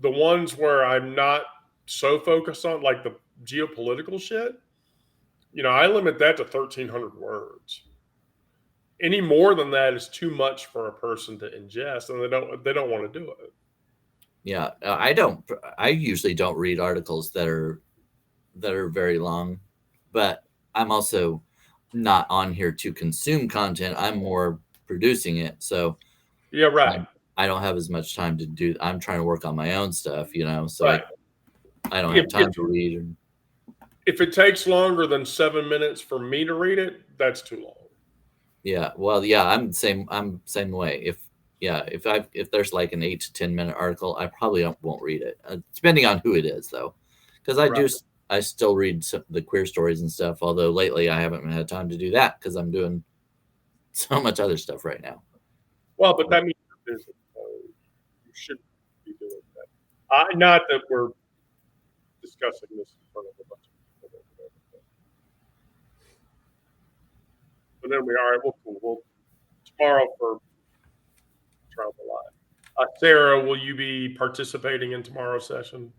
ones where I'm not so focused on, like the geopolitical shit, I limit that to 1,300 words. Any more than that is too much for a person to ingest, and they don't want to do it. Yeah, I usually don't read articles that are very long, but I'm also not on here to consume content. I'm more producing it. So Yeah, right. I don't have as much time to do. I'm trying to work on my own stuff, so Right. I don't have time to read. If it takes longer than 7 minutes for me to read it, that's too long. Yeah. Well, yeah, I'm the same. I'm the same way. If there's like an 8 to 10 minute article, I probably won't read it, depending on who it is, though, because I still read the queer stories and stuff. Although lately I haven't had time to do that because I'm doing so much other stuff right now. Well, but that means you're busy. So you shouldn't be doing that. Not that we're discussing this in front of a bunch of people. But then we are. We'll tomorrow for Travel Live. Sarah, will you be participating in tomorrow's session?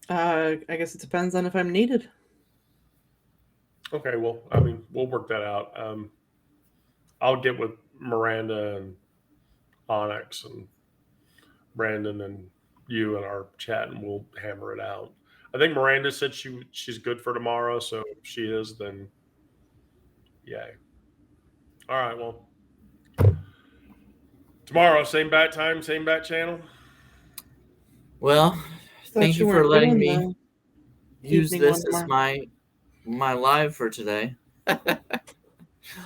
I guess it depends on if I'm needed. Okay, well, we'll work that out. I'll get with Miranda and Onyx and Brandon and you in our chat, and we'll hammer it out. I think Miranda said she's good for tomorrow, so if she is, then yay. All right, well, tomorrow, same bat time, same bat channel. Well, thank you for letting me use this as tomorrow. my live for today. I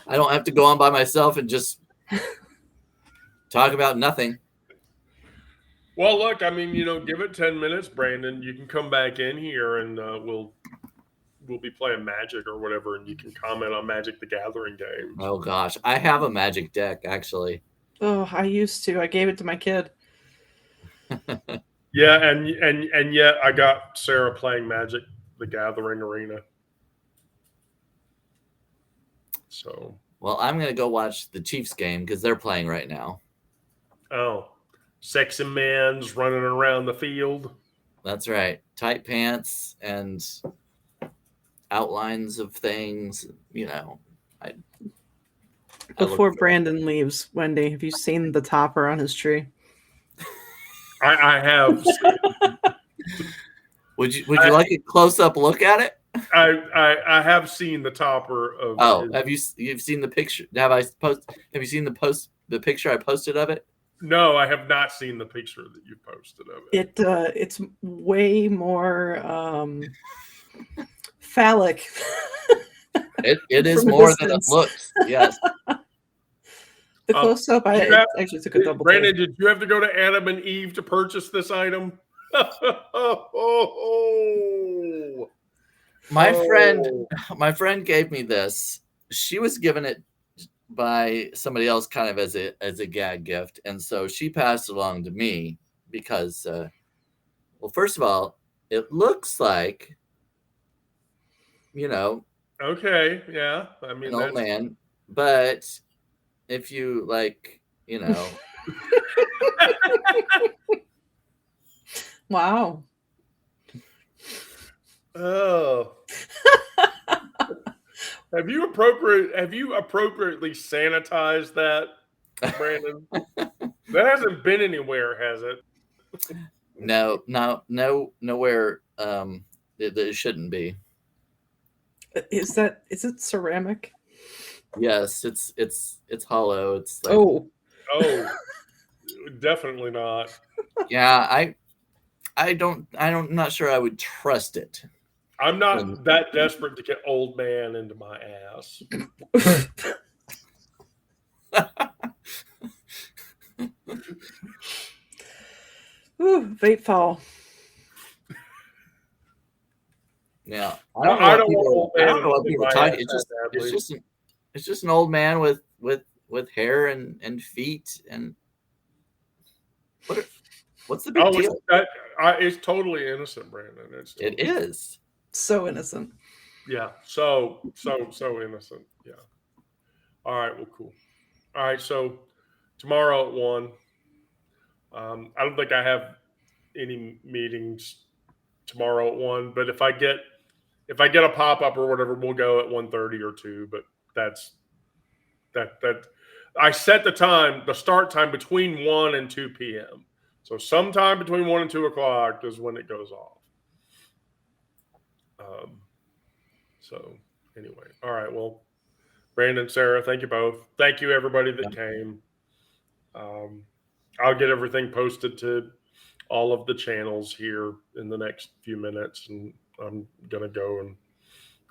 don't have to go on by myself and just talk about nothing. Well, look, give it 10 minutes, Brandon. You can come back in here and we'll be playing Magic or whatever, and you can comment on Magic the Gathering games. Oh gosh, I have a Magic deck actually. Oh, I used to. I gave it to my kid. Yeah, and yet I got Sarah playing Magic the Gathering Arena. So, well, I'm gonna go watch the Chiefs game because they're playing right now. Oh, sexy men's running around the field. That's right. Tight pants and outlines of things. Before Brandon leaves, Wendy, have you seen the topper on his tree? I have. Would you like a close up look at it? I have seen the topper of. Oh, you've seen the picture? Have you seen the picture I posted of it? No, I have not seen the picture that you posted of it. It's way more phallic. It is more than it looks. Yes. The close up, I actually took a double. Brandon, did you have to go to Adam and Eve to purchase this item? My friend gave me this. She was given it by somebody else kind of as a gag gift, and so she passed it along to me because well, first of all, it looks like okay, yeah, an old man, but if you Wow. Oh. Have you appropriately sanitized that, Brandon? That hasn't been anywhere, has it? No, nowhere. It shouldn't be. Is it ceramic? Yes, it's hollow. It's like, oh, definitely not. Yeah, I'm not sure I would trust it. I'm not that desperate to get old man into my ass. Ooh, vape fall. Yeah, I don't know what people talk. It's just an old man with hair and feet, and What's the big Oh, deal? it's totally innocent, Brandon. It is. So innocent. Yeah, so innocent. Yeah. All right. Well, cool. All right. So tomorrow at 1. I don't think I have any meetings tomorrow at 1, but if I get a pop up or whatever, we'll go at 1:30 or 2. But that's that. I set the start time between 1 and 2 p.m. So sometime between 1 and 2 o'clock is when it goes off. So anyway, all right. Well, Brandon, Sarah, thank you both. Thank you everybody that came. I'll get everything posted to all of the channels here in the next few minutes, and I'm gonna go and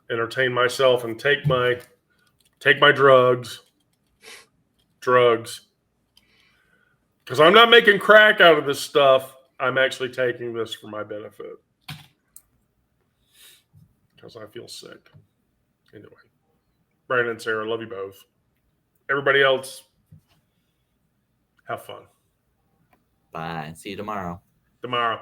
entertain myself and take my drugs, because I'm not making crack out of this stuff. I'm actually taking this for my benefit because I feel sick. Anyway, Brandon and Sarah, love you both. Everybody else, have fun. Bye. See you tomorrow. Tomorrow.